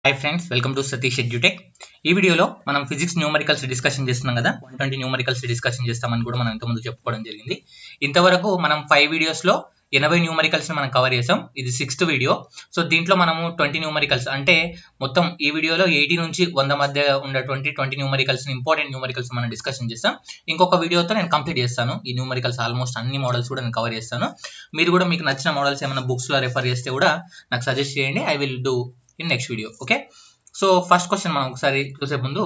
Hi friends, welcome to Satish edutech. ఈ వీడియోలో మనం ఫిజిక్స్ న్యూమరికల్స్ డిస్కషన్ చేస్తున్నాం కదా. 120 న్యూమరికల్స్ డిస్కషన్ చేస్తామని కూడా మనం ఇంతకుముందు చెప్పుకోవడం జరిగింది. ఇంతవరకు మనం 5 వీడియోస్లో 80 న్యూమరికల్స్ మనం కవర్ చేసాం. ఇది 6th వీడియో. సో దీంట్లో మనము 20 న్యూమరికల్స్ అంటే మొత్తం ఈ వీడియోలో 80 నుంచి 100 మధ్య ఉన్నటువంటి 20 న్యూమరికల్స్, ఇంపార్టెంట్ న్యూమరికల్స్ మనం డిస్కషన్ చేస్తాం. ఇంకొక వీడియోతో నేను కంప్లీట్ చేస్తాను ఈ న్యూమరికల్స్. ఆల్మోస్ట్ అన్ని మోడల్స్ కూడా నేను కవర్ చేస్తాను. మీరు కూడా మీకు నచ్చిన మోడల్స్ ఏమైనా బుక్స్లో రెఫర్ చేస్తే కూడా నాకు సజెస్ట్ చేయండి. I will do in next video. Okay, so first question మనం ఒకసారి చూసే ముందు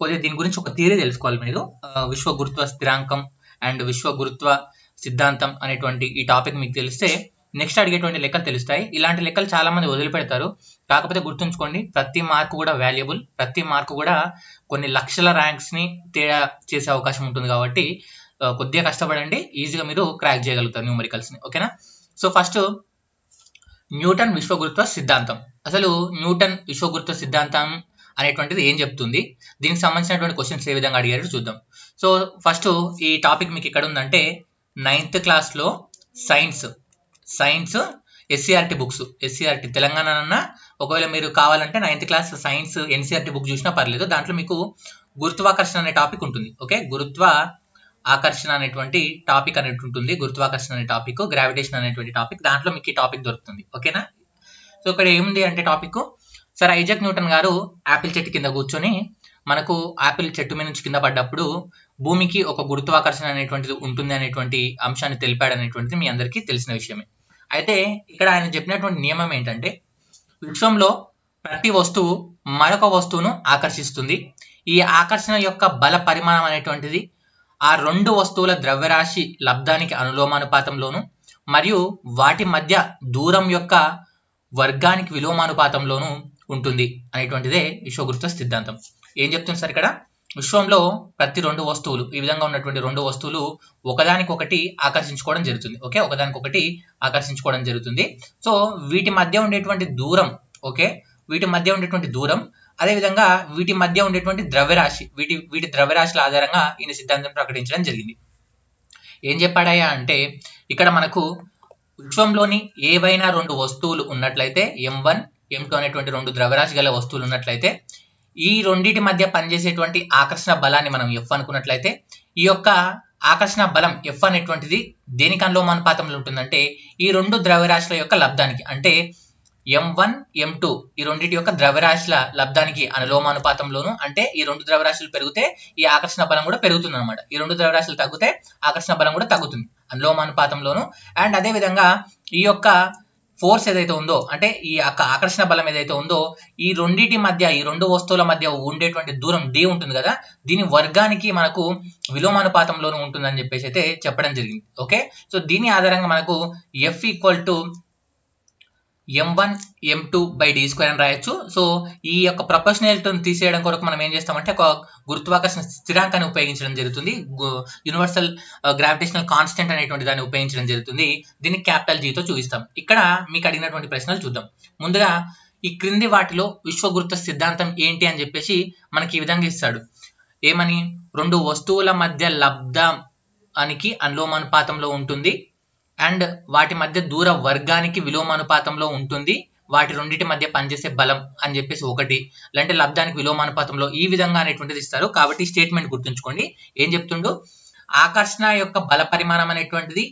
కొద్దిగా దీని గురించి ఒక థియరీ తెలుసుకోవాలి మీరు. విశ్వ గురుత్వ స్థిరాంకం అండ్ విశ్వ గురుత్వ సిద్ధాంతం అనేటువంటి ఈ టాపిక్ మీకు తెలిస్తే నెక్స్ట్ అడిగేటువంటి లెక్కలు తెలుస్తాయి. ఇలాంటి లెక్కలు చాలా మంది వదిలిపెడతారు. కాకపోతే గుర్తుంచుకోండి, ప్రతి మార్కు కూడా వాల్యుబుల్. ప్రతి మార్కు కూడా కొన్ని లక్షల ర్యాంక్స్ ని తేడా చేసే అవకాశం ఉంటుంది. కాబట్టి కొద్దిగా కష్టపడండి, ఈజీగా మీరు క్రాక్ చేయగలుగుతారు న్యూమరికల్స్ ని. ఓకేనా? సో ఫస్ట్ న్యూటన్ విశ్వగురుత్వ సిద్ధాంతం. అసలు న్యూటన్ విశ్వగురుత్వ సిద్ధాంతం అనేటువంటిది ఏం చెప్తుంది, దీనికి సంబంధించినటువంటి క్వశ్చన్స్ ఏ విధంగా అడిగారో చూద్దాం. సో ఫస్ట్ ఈ టాపిక్ మీకు ఎక్కడ ఉందంటే 9th క్లాస్లో science SCERT books. SCERT Telangana అన్న, ఒకవేళ మీరు కావాలంటే 9th class science NCERT book చూసినా పర్లేదు. దాంట్లో మీకు గురుత్వాకర్షణ అనే టాపిక్ ఉంటుంది. ఓకే, గురుత్వ ఆకర్షణ అనేటువంటి టాపిక్ అనేది ఉంటుంది. గురుత్వాకర్షణ అనే టాపిక్, గ్రావిటేషన్ అనేటువంటి టాపిక్, దాంట్లో మీకు ఈ టాపిక్ దొరుకుతుంది. ఓకేనా? సో ఇక్కడ ఏముంది అంటే టాపిక్, సర్ ఐజాక్ న్యూటన్ గారు యాపిల్ చెట్టు కింద కూర్చొని మనకు యాపిల్ చెట్టు మీద నుంచి కింద పడ్డప్పుడు భూమికి ఒక గురుత్వాకర్షణ అనేటువంటిది ఉంటుంది అనేటువంటి అంశాన్ని తెలిపాడు అనేటువంటిది మీ అందరికీ తెలిసిన విషయమే. అయితే ఇక్కడ ఆయన చెప్పినటువంటి నియమం ఏంటంటే, విశ్వంలో ప్రతి వస్తువు మరొక వస్తువును ఆకర్షిస్తుంది. ఈ ఆకర్షణ యొక్క బల పరిమాణం అనేటువంటిది ఆ రెండు వస్తువుల ద్రవ్యరాశి లబ్ధానికి అనులోమానుపాతంలోను మరియు వాటి మధ్య దూరం యొక్క వర్గానికి విలోమానుపాతంలోను ఉంటుంది అనేటువంటిదే విశ్వగురుత్వ సిద్ధాంతం. ఏం చెప్తుంది సార్ ఇక్కడ? విశ్వంలో ప్రతి రెండు వస్తువులు, ఈ విధంగా ఉన్నటువంటి రెండు వస్తువులు ఒకదానికొకటి ఆకర్షించుకోవడం జరుగుతుంది. ఓకే, ఒకదానికొకటి ఆకర్షించుకోవడం జరుగుతుంది. సో వీటి మధ్య ఉండేటువంటి దూరం, ఓకే, వీటి మధ్య ఉండేటువంటి దూరం, అదేవిధంగా వీటి మధ్య ఉండేటువంటి ద్రవ్యరాశి, వీటి ద్రవ్యరాశుల ఆధారంగా ఈయన సిద్ధాంతం ప్రకటించడం జరిగింది. ఏం చెప్పాడయ్యా అంటే, ఇక్కడ మనకు విశ్వంలోని ఏవైనా రెండు వస్తువులు ఉన్నట్లయితే, M1 M2 అనేటువంటి రెండు ద్రవ్యరాశి గల వస్తువులు ఉన్నట్లయితే, ఈ రెండింటి మధ్య పనిచేసేటువంటి ఆకర్షణ బలాన్ని మనం F అనుకున్నట్లయితే, ఈ యొక్క ఆకర్షణ బలం F అనేటువంటిది దేనికి అనులోమానుపాతంలో ఉంటుందంటే, ఈ రెండు ద్రవ్యరాశుల యొక్క లబ్ధానికి, అంటే M1 M2 ఈ రెండింటి యొక్క ద్రవ్యరాశుల లబ్ధానికి అనులోమానుపాతంలోను, అంటే ఈ రెండు ద్రవ్యరాశులు పెరిగితే ఈ ఆకర్షణ బలం కూడా పెరుగుతుంది అనమాట. ఈ రెండు ద్రవ్యరాశులు తగ్గితే ఆకర్షణ బలం కూడా తగ్గుతుంది అనులోమానుపాతంలోను. అండ్ అదే విధంగా ఈ యొక్క ఫోర్స్ ఏదైతే ఉందో, అంటే ఈ ఆకర్షణ బలం ఏదైతే ఉందో, ఈ రెండింటి మధ్య, ఈ రెండు వస్తువుల మధ్య ఉండేటువంటి దూరం d ఉంటుంది కదా, దీని వర్గానికి మనకు విలోమానుపాతంలోను ఉంటుందని చెప్పేసి అయితే చెప్పడం జరిగింది. ఓకే, సో దీని ఆధారంగా మనకు F equal to M1 M2 by d² అని రాయొచ్చు. సో ఈ యొక్క ప్రపోర్షనాలిటీని తీసేయడం కొరకు మనం ఏం చేస్తామంటే ఒక గురుత్వాకర్షణ స్థిరాంకాన్ని ఉపయోగించడం జరుగుతుంది. యూనివర్సల్ గ్రావిటేషనల్ కాన్స్టెంట్ అనేటువంటి దాన్ని ఉపయోగించడం జరుగుతుంది. దీన్ని క్యాపిటల్ G తో చూపిస్తాం. ఇక్కడ మీకు అడిగినటువంటి ప్రశ్నలు చూద్దాం. ముందుగా ఈ క్రింది వాటిలో విశ్వ గురుత్వ సిద్ధాంతం ఏంటి అని చెప్పేసి మనకి ఈ విధంగా ఇస్తాడు. ఏమని? రెండు వస్తువుల మధ్య లబ్ధానికి అనులోమానుపాతంలో ఉంటుంది అండ్ వాటి మధ్య దూర వర్గానికి విలోమానుపాతంలో ఉంటుంది, వాటి రెండింటి మధ్య పనిచేసే బలం అని చెప్పేసి ఒకటి, లేదంటే లబ్ధానికి విలోమానుపాతంలో, ఈ విధంగా అనేటువంటిది ఇస్తారు. కాబట్టి స్టేట్మెంట్ గుర్తుంచుకోండి. ఏం చెప్తుండు? ఆకర్షణ యొక్క బల పరిమాణం అనేటువంటిది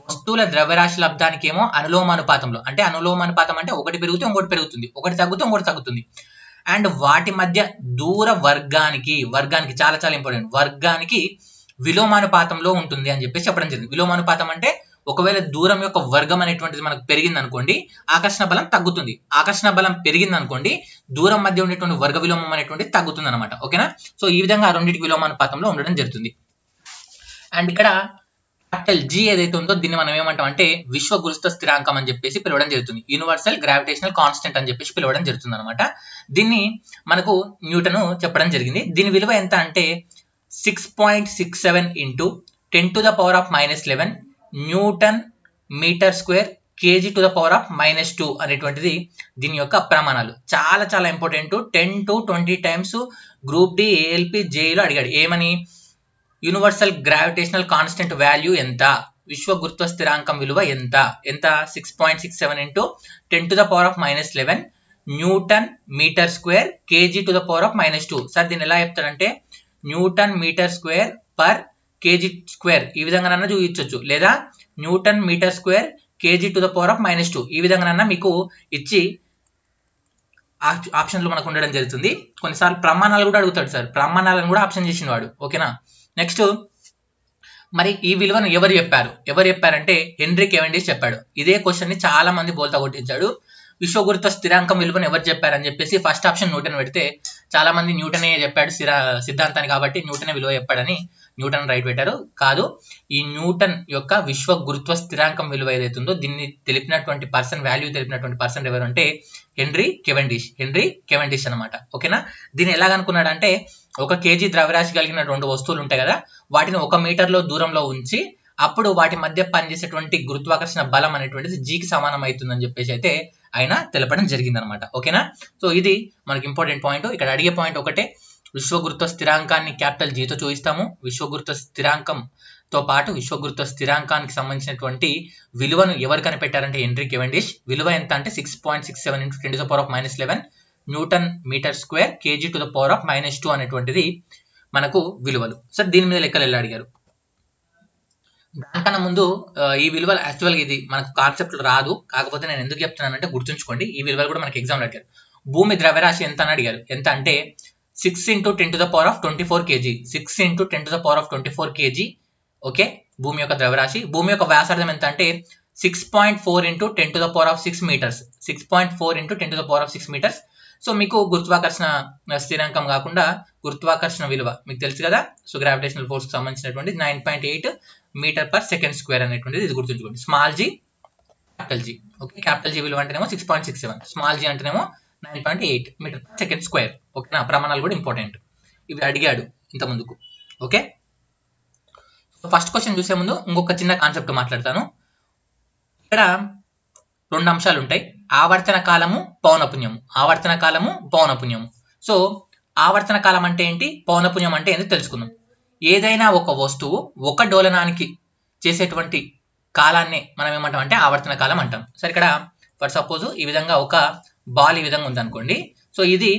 వస్తువుల ద్రవ్యరాశి లబ్ధానికి ఏమో అనులోమానుపాతంలో, అంటే అనులోమానుపాతం అంటే ఒకటి పెరిగితే ఇంకోటి పెరుగుతుంది, ఒకటి తగ్గితే ఇంకోటి తగ్గుతుంది. అండ్ వాటి మధ్య దూర వర్గానికి చాలా చాలా ఇంపార్టెంట్, వర్గానికి విలోమానుపాతంలో ఉంటుంది అని చెప్పేసి చెప్పడం జరిగింది. విలోమానుపాతం అంటే ఒకవేళ దూరం యొక్క వర్గం అనేటువంటిది మనకు పెరిగింది అనుకోండి, ఆకర్షణ బలం తగ్గుతుంది. ఆకర్షణ బలం పెరిగింది అనుకోండి, దూరం మధ్య ఉండేటువంటి వర్గ విలోమం అనేటువంటిది తగ్గుతుంది అనమాట. ఓకేనా? సో ఈ విధంగా రెండింటి విలోమానుపాతంలో ఉండడం జరుగుతుంది. అండ్ ఇక్కడ క్యాపిటల్ G ఏదైతే ఉందో దీన్ని మనం ఏమంటాం అంటే విశ్వ గురుత్వ స్థిరాంకం అని చెప్పేసి పిలవడం జరుగుతుంది. యూనివర్సల్ గ్రావిటేషనల్ కాన్స్టెంట్ అని చెప్పేసి పిలవడం జరుగుతుంది అనమాట. దీన్ని మనకు న్యూటన్ చెప్పడం జరిగింది. దీని విలువ ఎంత అంటే 6.67 × 10⁻⁻11 న్యూటన్ మీటర్ స్క్వేర్ kg⁻⁻2 అనేటువంటిది దీని యొక్క ప్రమాణాలు. చాలా చాలా important. 10 to 20 times group D, ALP, జేఈలో అడిగాడు. ఏమని? యూనివర్సల్ గ్రావిటేషనల్ కాన్స్టెంట్ వాల్యూ ఎంత, విశ్వ గురుత్వ స్థిరాంకం విలువ ఎంత? 6.67 × 10⁻⁻11 newton metre square KG to the power of -2. Sir దీన్ని ఎలా చెప్తారంటే newton metre square per KG square ఈ విధంగా చూపించవచ్చు, లేదా newton metre square KG to the power of -2 ఈ విధంగా మీకు ఇచ్చి ఆప్షన్లు మనకు ఉండడం జరుగుతుంది. కొన్నిసార్లు ప్రమాణాలు కూడా అడుగుతాడు సార్, ప్రమాణాలను కూడా ఆప్షన్ చేసిన వాడు. ఓకేనా. నెక్స్ట్ మరి ఈ విలువను ఎవరు చెప్పారంటే హెన్రీ కెవెండిష్ చెప్పాడు. ఇదే క్వశ్చన్ ని చాలా మంది బోల్తా కొట్టించాడు. విశ్వగురుత్వ స్థిరాంకం విలువను ఎవరు చెప్పారని చెప్పేసి ఫస్ట్ ఆప్షన్ న్యూటన్ పెడితే చాలా మంది న్యూటనే చెప్పాడు సిద్ధాంతాన్ని, కాబట్టి న్యూటనే విలువ చెప్పాడని న్యూటన్ రైట్ పెట్టారు. కాదు, ఈ న్యూటన్ యొక్క విశ్వ గురుత్వ స్థిరాంకం విలువ ఏదైతుందో దీన్ని తెలిపినటువంటి పర్సన్, వాల్యూ తెలిపినటువంటి పర్సన్ ఎవరు అంటే హెన్రీ కెవెండిష్ అనమాట. ఓకేనా. దీన్ని ఎలా కనుక్కున్నాడంటే 1 కేజీ ద్రవ్యరాశి కలిగిన 2 వస్తువులు ఉంటాయి కదా, వాటిని 1 మీటర్లో దూరంలో ఉంచి అప్పుడు వాటి మధ్య పనిచేసేటువంటి గురుత్వాకర్షణ బలం అనేటువంటిది జీకి సమానం అవుతుందని చెప్పేసి అయితే ఆయన తెలపడం జరిగింది అనమాట. ఓకేనా. సో ఇది మనకి ఇంపార్టెంట్ పాయింట్. ఇక్కడ అడిగే పాయింట్ ఒకటే, విశ్వగురుత్వ స్థిరాంకాన్ని క్యాపిటల్ జీతో చూపిస్తాము. విశ్వగురుత్వ స్థిరాంకంతో పాటు విశ్వగురుత్వ స్థిరాంకానికి సంబంధించినటువంటి విలువను ఎవరు కనిపెట్టారంటే హెన్రీ కెవెండిష్. విలువ ఎంత అంటే 6.67 × 10 to the power of -11 newton metre square KG to the power of -2 అనేటువంటిది మనకు విలువలు. సార్ దీని మీద లెక్కలు ఎలా అడిగారు? దానికన్నా ముందు ఈ విలువలు యాక్చువల్గా ఇది మనకు కాన్సెప్ట్ రాదు, కాకపోతే నేను ఎందుకు చెప్తున్నానంటే గుర్తుంచుకోండి, ఈ విలువలు కూడా మనకి ఎగ్జామ్లో అడిగారు. భూమి ద్రవ్యరాశి ఎంత అని అడిగారు. ఎంత అంటే 6 × 10 to the power of 24 kg. 6 × 10 to the power of 24 kg. Okay, భూమి యొక్క ద్రవ్యరాశి. భూమి యొక్క వ్యాసార్థం ఎంత అంటే 6.4 × 10 to the power of 6 meters. 6.4 × 10 to the power of 6 meters. So మీకు గురుత్వాకర్షణ స్థిరాంకం కాకుండా గురుత్వాకర్షణ విలువ మీకు తెలుసు కదా. సో గ్రావిటేషనల్ ఫోర్స్ కి సంబంధించినటువంటి 9.8 m/s² అనేటువంటిది ఇది గుర్తుంచుకోండి. Small G, capital G. Okay, capital G విలువ అంటేనేమో 6.67, స్మాల్ జీ అంటేనేమో 9.8 m/s². ఓకేనా. ప్రమాణాలు కూడా ఇంపార్టెంట్, ఇవి అడిగాడు ఇంత ముందుకు. ఓకే, ఫస్ట్ క్వశ్చన్ చూసే ముందు ఇంకొక చిన్న కాన్సెప్ట్ మాట్లాడతాను. ఇక్కడ 2 అంశాలు ఉంటాయి, ఆవర్తన కాలము, పౌనపున్యము. ఆవర్తన కాలము, పౌనపున్యము. సో ఆవర్తన కాలం అంటే ఏంటి, పౌనపున్యం అంటే ఏంటి తెలుసుకుందాం. ఏదైనా ఒక వస్తువు ఒక డోలనానికి చేసేటువంటి కాలాన్ని మనం ఏమంటాం అంటే ఆవర్తన కాలం అంటాం. సరే, ఇక్కడ ఫర్ సపోజ్ ఈ విధంగా ఒక బాల్ ఈ విధంగా ఉందనుకోండి. సో ఇది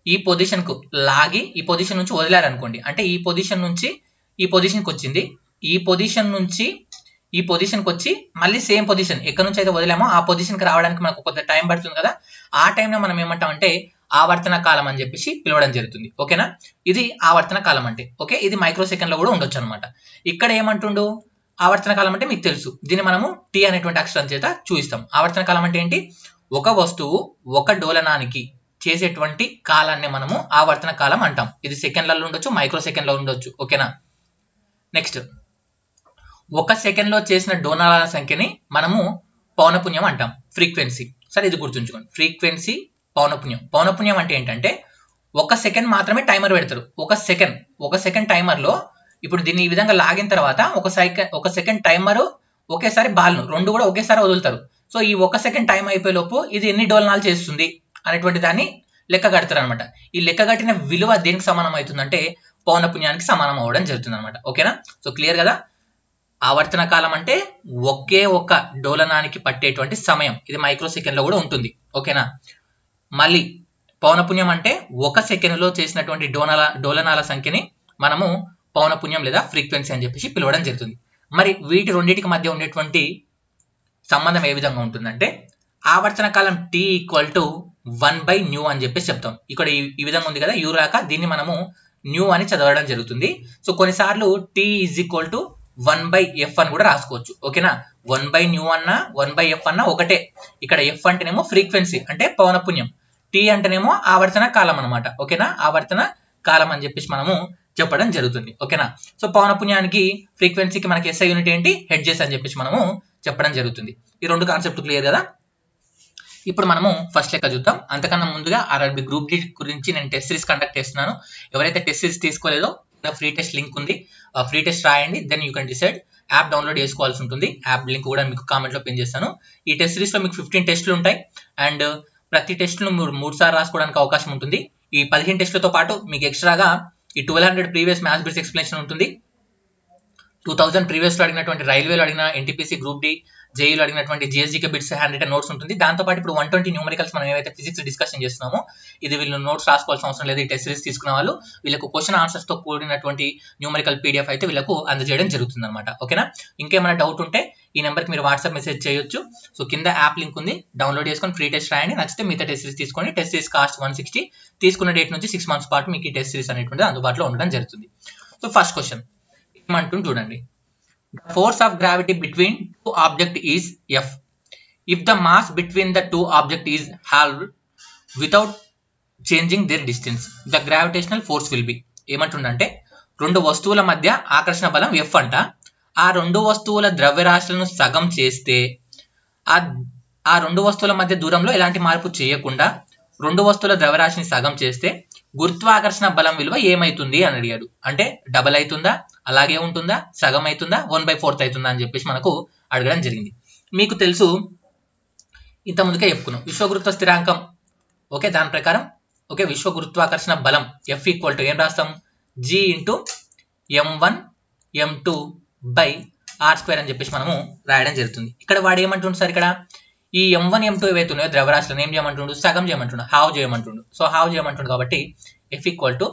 ఈ పొజిషన్ కు లాగి ఈ పొజిషన్ నుంచి వదిలారనుకోండి, అంటే ఈ పొజిషన్ నుంచి ఈ పొజిషన్కి వచ్చింది, ఈ పొజిషన్ నుంచి ఈ పొజిషన్కి వచ్చి మళ్ళీ సేమ్ పొజిషన్ ఎక్కడి నుంచి అయితే వదిలామో ఆ పొజిషన్కి రావడానికి మనకు కొంత టైం పడుతుంది కదా. ఆ టైంలో మనం ఏమంటామంటే ఆవర్తన కాలం అని చెప్పేసి పిలవడం జరుగుతుంది. ఓకేనా, ఇది ఆవర్తన కాలం అంటే. ఓకే, ఇది మైక్రో సెకండ్ లో కూడా ఉండొచ్చు అనమాట. ఇక్కడ ఏమంటుండు, ఆవర్తన కాలం అంటే మీకు తెలుసు, దీన్ని మనము టీ అనేటువంటి అక్షరం చేత చూపిస్తాం. ఆవర్తన కాలం అంటే ఏంటి, ఒక వస్తువు ఒక డోలనానికి చేసేటువంటి కాలాన్ని మనము ఆవర్తన కాలం అంటాం. ఇది సెకండ్లలో ఉండొచ్చు, మైక్రో సెకండ్ లో ఉండొచ్చు. ఓకేనా. నెక్స్ట్, 1 సెకండ్ లో చేసిన డోలనాల సంఖ్యని మనము పౌనపున్యం అంటాం, ఫ్రీక్వెన్సీ. సరే, ఇది గుర్తుంచుకోండి, ఫ్రీక్వెన్సీ, పౌనపున్యం. పౌనపున్యం అంటే ఏంటంటే 1 సెకండ్ మాత్రమే టైమర్ పెడతారు. 1 సెకండ్ టైమర్ లో ఇప్పుడు దీన్ని ఈ విధంగా లాగిన తర్వాత 1 సెకండ్ టైమర్ ఒకేసారి బాల్ను 2 కూడా ఒకేసారి వదులుతారు. సో ఈ 1 సెకండ్ టైం అయిపోయే లోపు ఇది ఎన్ని డోలనాలు చేస్తుంది అనేటువంటి దాన్ని లెక్క కడతారు అనమాట. ఈ లెక్క కట్టిన విలువ దేనికి సమానం అవుతుందంటే పౌనపున్యానికి సమానం అవ్వడం జరుగుతుంది అనమాట. ఓకేనా. సో క్లియర్ కదా. ఆవర్తన కాలం అంటే ఒకే ఒక డోలనానికి పట్టేటువంటి సమయం, ఇది మైక్రో సెకండ్ లో కూడా ఉంటుంది. ఓకేనా. మళ్ళీ పౌనపున్యం అంటే 1 సెకండ్ లో చేసినటువంటి డోలనాల సంఖ్యని మనము పౌనపున్యం లేదా ఫ్రీక్వెన్సీ అని చెప్పేసి పిలవడం జరుగుతుంది. మరి వీటి రెండింటికి మధ్య ఉండేటువంటి సంబంధం ఏ విధంగా ఉంటుందంటే ఆవర్తన కాలం t = 1/ν అని చెప్పేసి చెప్తాం. ఇక్కడ ఈ విధంగా ఉంది కదా, యూ రాక దీన్ని మనము న్యూ అని చదవడం జరుగుతుంది. సో కొన్నిసార్లు t = 1/f అని కూడా రాసుకోవచ్చు. ఓకేనా. 1/ν అన్నా 1/f అన్నా ఒకటే. ఇక్కడ f అంటేనేమో ఫ్రీక్వెన్సీ అంటే పౌనపున్యం, t అంటేనేమో ఆవర్తన కాలం అనమాట. ఓకేనా, ఆవర్తన కాలం అని చెప్పేసి మనము చెప్పడం జరుగుతుంది. ఓకేనా. సో పౌనపున్యానికి ఫ్రీక్వెన్సీకి మనకి SI యూనిట్ ఏంటి, హెడ్జెస్ అని చెప్పేసి మనము చెప్పడం జరుగుతుంది. ఈ 2 కాన్సెప్ట్ క్లియర్ కదా. ఇప్పుడు మనము ఫస్ట్ లెక్క చూద్దాం. అంతకన్నా ముందుగా RRB గ్రూప్ డి గురించి నేను టెస్ట్ సిరీస్ కండక్ట్ చేస్తున్నాను. ఎవరైతే టెస్ట్ సిరీస్ తీసుకోలేదో ఫ్రీ టెస్ట్ లింక్ ఉంది, ఫ్రీ టెస్ట్ రాయండి, then you can decide. App download చేసుకోవాల్సి ఉంటుంది, యాప్ లింక్ కూడా మీకు కామెంట్ లో పిన్ చేస్తాను. ఈ టెస్ట్ సిరీస్ లో మీకు 15 టెస్టులు ఉంటాయి అండ్ ప్రతి టెస్ట్ ను 3 సార్లు రాసుకోవడానికి అవకాశం ఉంటుంది. ఈ 15 టెస్టులతో పాటు మీకు ఎక్స్ట్రాగా ఈ 1200 ప్రీవియస్ మ్యాథ్స్ బిట్స్ ఎక్స్ప్లెనేషన్ ఉంటుంది. 2000 ప్రీవియస్ లో అడిగినటువంటి రైల్వేలో అడిగిన NTPC గ్రూప్ డి జేఈలో అడిగినటువంటి జిఎస్జీకే బిట్స్ హ్యాండ్ రిటన్ నోట్స్ ఉంటుంది. దాంతోపాటు ఇప్పుడు 120 న్యూమరికల్స్ మనం ఏవైతే ఫిజిక్స్ డిస్కషన్ చేస్తున్నామో ఇది వీళ్ళు నోట్స్ రాసుకోవాల్సిన అవసరం లేదు. ఈ టెస్ట్ సిరీస్ తీసుకున్న వాళ్ళు వీళ్ళకు క్వశ్చన్ ఆన్సర్స్ తో కూడినటువంటి న్యూమరికల్ పీడిఎఫ్ అయితే వీళ్ళకు అందజేయడం జరుగుతుంది అనమాట. ఓకేనా, ఇంకేమైనా డౌట్ ఉంటే ఈ నెంబర్కి మీరు వాట్సాప్ మెసేజ్ చేయొచ్చు. సో కింద యాప్ లింక్ ఉంది, డౌన్లోడ్ చేసుకొని ఫ్రీ టెస్ట్ రాయండి. నచ్చితే మిగతా టెస్ట్ సిరీస్ తీసుకోండి. టెస్ట్ సిరీస్ కాస్ట్ 160, తీసుకున్న డేట్ నుంచి 6 months పాటు మీకు ఈ టెస్ట్ సిరీస్ అనేటువంటి అందుబాటులో ఉండడం జరుగుతుంది. సో ఫస్ట్ క్వశ్చన్ ఏమంటుంది చూడండి. The force of gravity between two objects is F. If the mass between the two objects is halved without changing their distance, the gravitational force will be. ఏమంటుందంటే రెండు వస్తువుల మధ్య ఆకర్షణ బలం F అంట. ఆ రెండు వస్తువుల ద్రవ్యరాశులను సగం చేస్తే ఆ రెండు వస్తువుల మధ్య దూరంలో ఎలాంటి మార్పు చేయకుండా రెండు వస్తువుల ద్రవ్యరాశిని సగం చేస్తే గురుత్వాకర్షణ బలం విలువ ఏమైతుంది అని అడిగాడు. అంటే డబల్ అవుతుందా, అలాగే ఉంటుందా, సగం అవుతుందా, 1/4 అవుతుందా అని చెప్పేసి మనకు అడగడం జరిగింది. మీకు తెలుసు, ఇంత ముందుకే చెప్పుకున్నాం విశ్వగురుత్వ స్థిరాంకం. ఓకే, దాని ప్రకారం ఓకే విశ్వ గురుత్వాకర్షణ బలం F ఈక్వల్ టు ఏం రాస్తాం, G into m1 m2 by r² అని చెప్పేసి మనము రాయడం జరుగుతుంది. ఇక్కడ వాడు ఏమంటుండు సార్, ఇక్కడ ఈ m1 m2 ఏవైతే ఉన్నాయో ద్రవ్యరాశులను ఏం చేయమంటుండు, సగం చేయమంటుండు, హావ్ చేయమంటుండు. సో హావ్ చేయమంటుండు కాబట్టి F equal to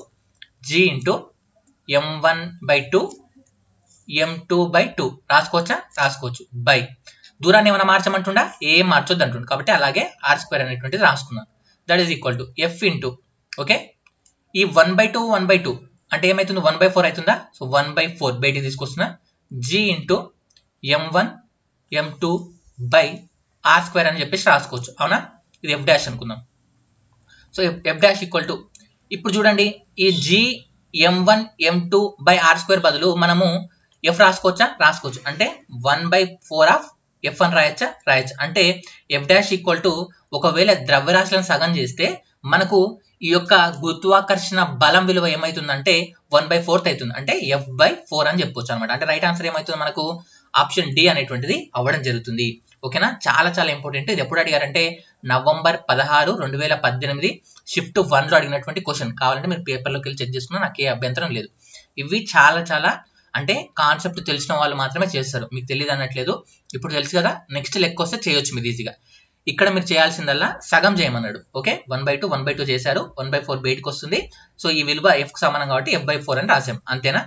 G into m1/2 m2/2 రాసుకోవచ్చా, రాసుకోవచ్చు. బై దూరాన్ని ఏమైనా మార్చమంటుండా, ఏం మార్చొద్దు అంటుండు కాబట్టి అలాగే r² అనేటువంటిది రాసుకున్నాం. That is equal to F into okay ఈ 1/2 1/2 అంటే ఏమవుతుంది, 1/4 అవుతుందా. సో 1/4 బయటికి తీసుకొస్తున్నా, G into m1 m2 by r² అని చెప్పేసి రాసుకోవచ్చు. అవునా, ఇది F' అనుకుందాం. సో F' ఈక్వల్ టు ఇప్పుడు చూడండి ఈ G m1 m2 by r² బదులు మనము F రాసుకోవచ్చా, రాసుకోవచ్చు. అంటే 1/4 ఆఫ్ F అని రాయచ్చా, రాయచ్చు. అంటే F' ఈక్వల్ టు ఒకవేళ ద్రవ్యరాశులను సగం చేస్తే మనకు ఈ యొక్క గురుత్వాకర్షణ బలం విలువ ఏమవుతుందంటే 1/4 అవుతుంది. అంటే F/4 అని చెప్పొచ్చు అనమాట. అంటే రైట్ ఆన్సర్ ఏమవుతుంది మనకు, ఆప్షన్ డి అనేటువంటిది అవ్వడం జరుగుతుంది. ఓకేనా, చాలా చాలా ఇంపార్టెంట్. ఇది ఎప్పుడు అడిగారంటే November 16, 2018 షిఫ్ట్ 1లో అడిగినటువంటి క్వశ్చన్. కావాలంటే మీరు పేపర్లోకి వెళ్ళి చెక్ చేసుకున్నా నాకు ఏ అభ్యంతరం లేదు. ఇవి చాలా చాలా అంటే కాన్సెప్ట్ తెలిసిన వాళ్ళు మాత్రమే చేస్తారు, మీకు తెలియదు అనట్లేదు. ఇప్పుడు తెలుసు కదా, నెక్స్ట్ లెక్క వస్తే చేయొచ్చు మీరు ఈజీగా. ఇక్కడ మీరు చేయాల్సిందల్లా సగం చేయమన్నాడు. ఓకే 1/2 1/2 చేశారు, 1/4 బయటకు వస్తుంది. సో ఈ విలువ F కు సమానం కాబట్టి F/4 అని రాసాం, అంతేనా.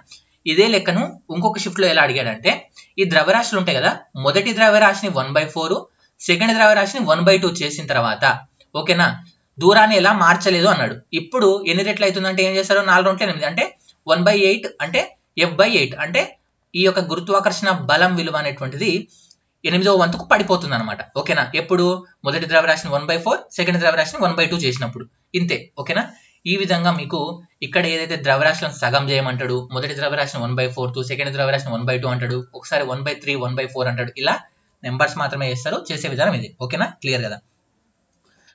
ఇదే లెక్కను ఇంకొక షిఫ్ట్ లో ఎలా అడిగాడంటే ఈ ద్రవ్యరాశులు ఉంటాయి కదా, మొదటి ద్రవ్యరాశిని 1/4 సెకండ్ ద్రవ్యరాశిని 1/2 చేసిన తర్వాత ఓకేనా దూరాన్ని ఎలా మార్చలేదు అన్నాడు. ఇప్పుడు ఎన్ని రెట్లు అవుతుందంటే ఏం చేస్తారు, 4 2 8 అంటే 1/8 అంటే F/8 అంటే ఈ యొక్క గురుత్వాకర్షణ బలం విలువ అనేటువంటిది 8వ వంతుకు పడిపోతుంది అనమాట. ఓకేనా, ఎప్పుడు మొదటి ద్రవ్యరాశిని 1/4 సెకండ్ ద్రవ్యరాశిని 1/2 చేసినప్పుడు ఇంతే. ఓకేనా, ఈ విధంగా మీకు ఇక్కడ ఏదైతే ద్రవ్యరాశులను సగం చేయమంటాడు, మొదటి ద్రవ్యరాశిని 1/4 సెకండ్ ద్రవ్యరాశిని 1/2 అంటాడు, ఒకసారి 1/3 1/4 అంటాడు. ఇలా నెంబర్స్ మాత్రమే చేస్తారు, చేసే విధానం ఇది. ఓకేనా, క్లియర్ కదా.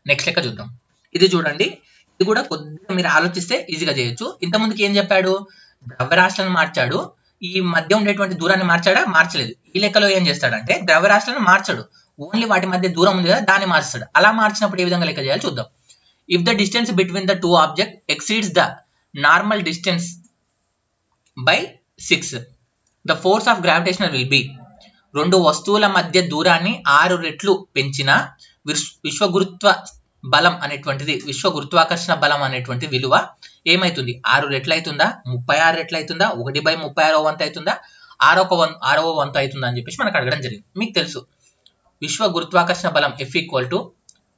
నెక్స్ట్ లెక్క చూద్దాం. ఇది చూడండి, ఇది కూడా కొద్దిగా మీరు ఆలోచిస్తే ఈజీగా చేయొచ్చు. ఇంతకుముందుకి ఏం చెప్పాడు, ద్రవ్యరాశులను మార్చాడు, ఈ మధ్య ఉండేటువంటి దూరాన్ని మార్చాడా, మార్చలేదు. ఈ లెక్కలో ఏం చేస్తాడంటే ద్రవ్యరాశులను మార్చాడు, ఓన్లీ వాటి మధ్య దూరం ఉంది కదా దాన్ని మార్చాడు. అలా మార్చినప్పుడు ఏ విధంగా లెక్క చేయాలి చూద్దాం. If the distance between the two objects exceeds the normal distance by 6, the force of gravitational will be. రెండు వస్తువుల మధ్య దూరాన్ని 6 రెట్లు పెంచిన విశ్వగురుత్వ బలం అనేటువంటిది, విశ్వ గురుత్వాకర్షణ బలం అనేటువంటి విలువ ఏమైతుంది, 6 రెట్లు అవుతుందా, 36 రెట్లు అవుతుందా, 1/36వ వంతు అవుతుందా, 6వ వంతు అవుతుందా అని చెప్పేసి మనకు అడగడం జరిగింది. మీకు తెలుసు విశ్వ గురుత్వాకర్షణ బలం F equal to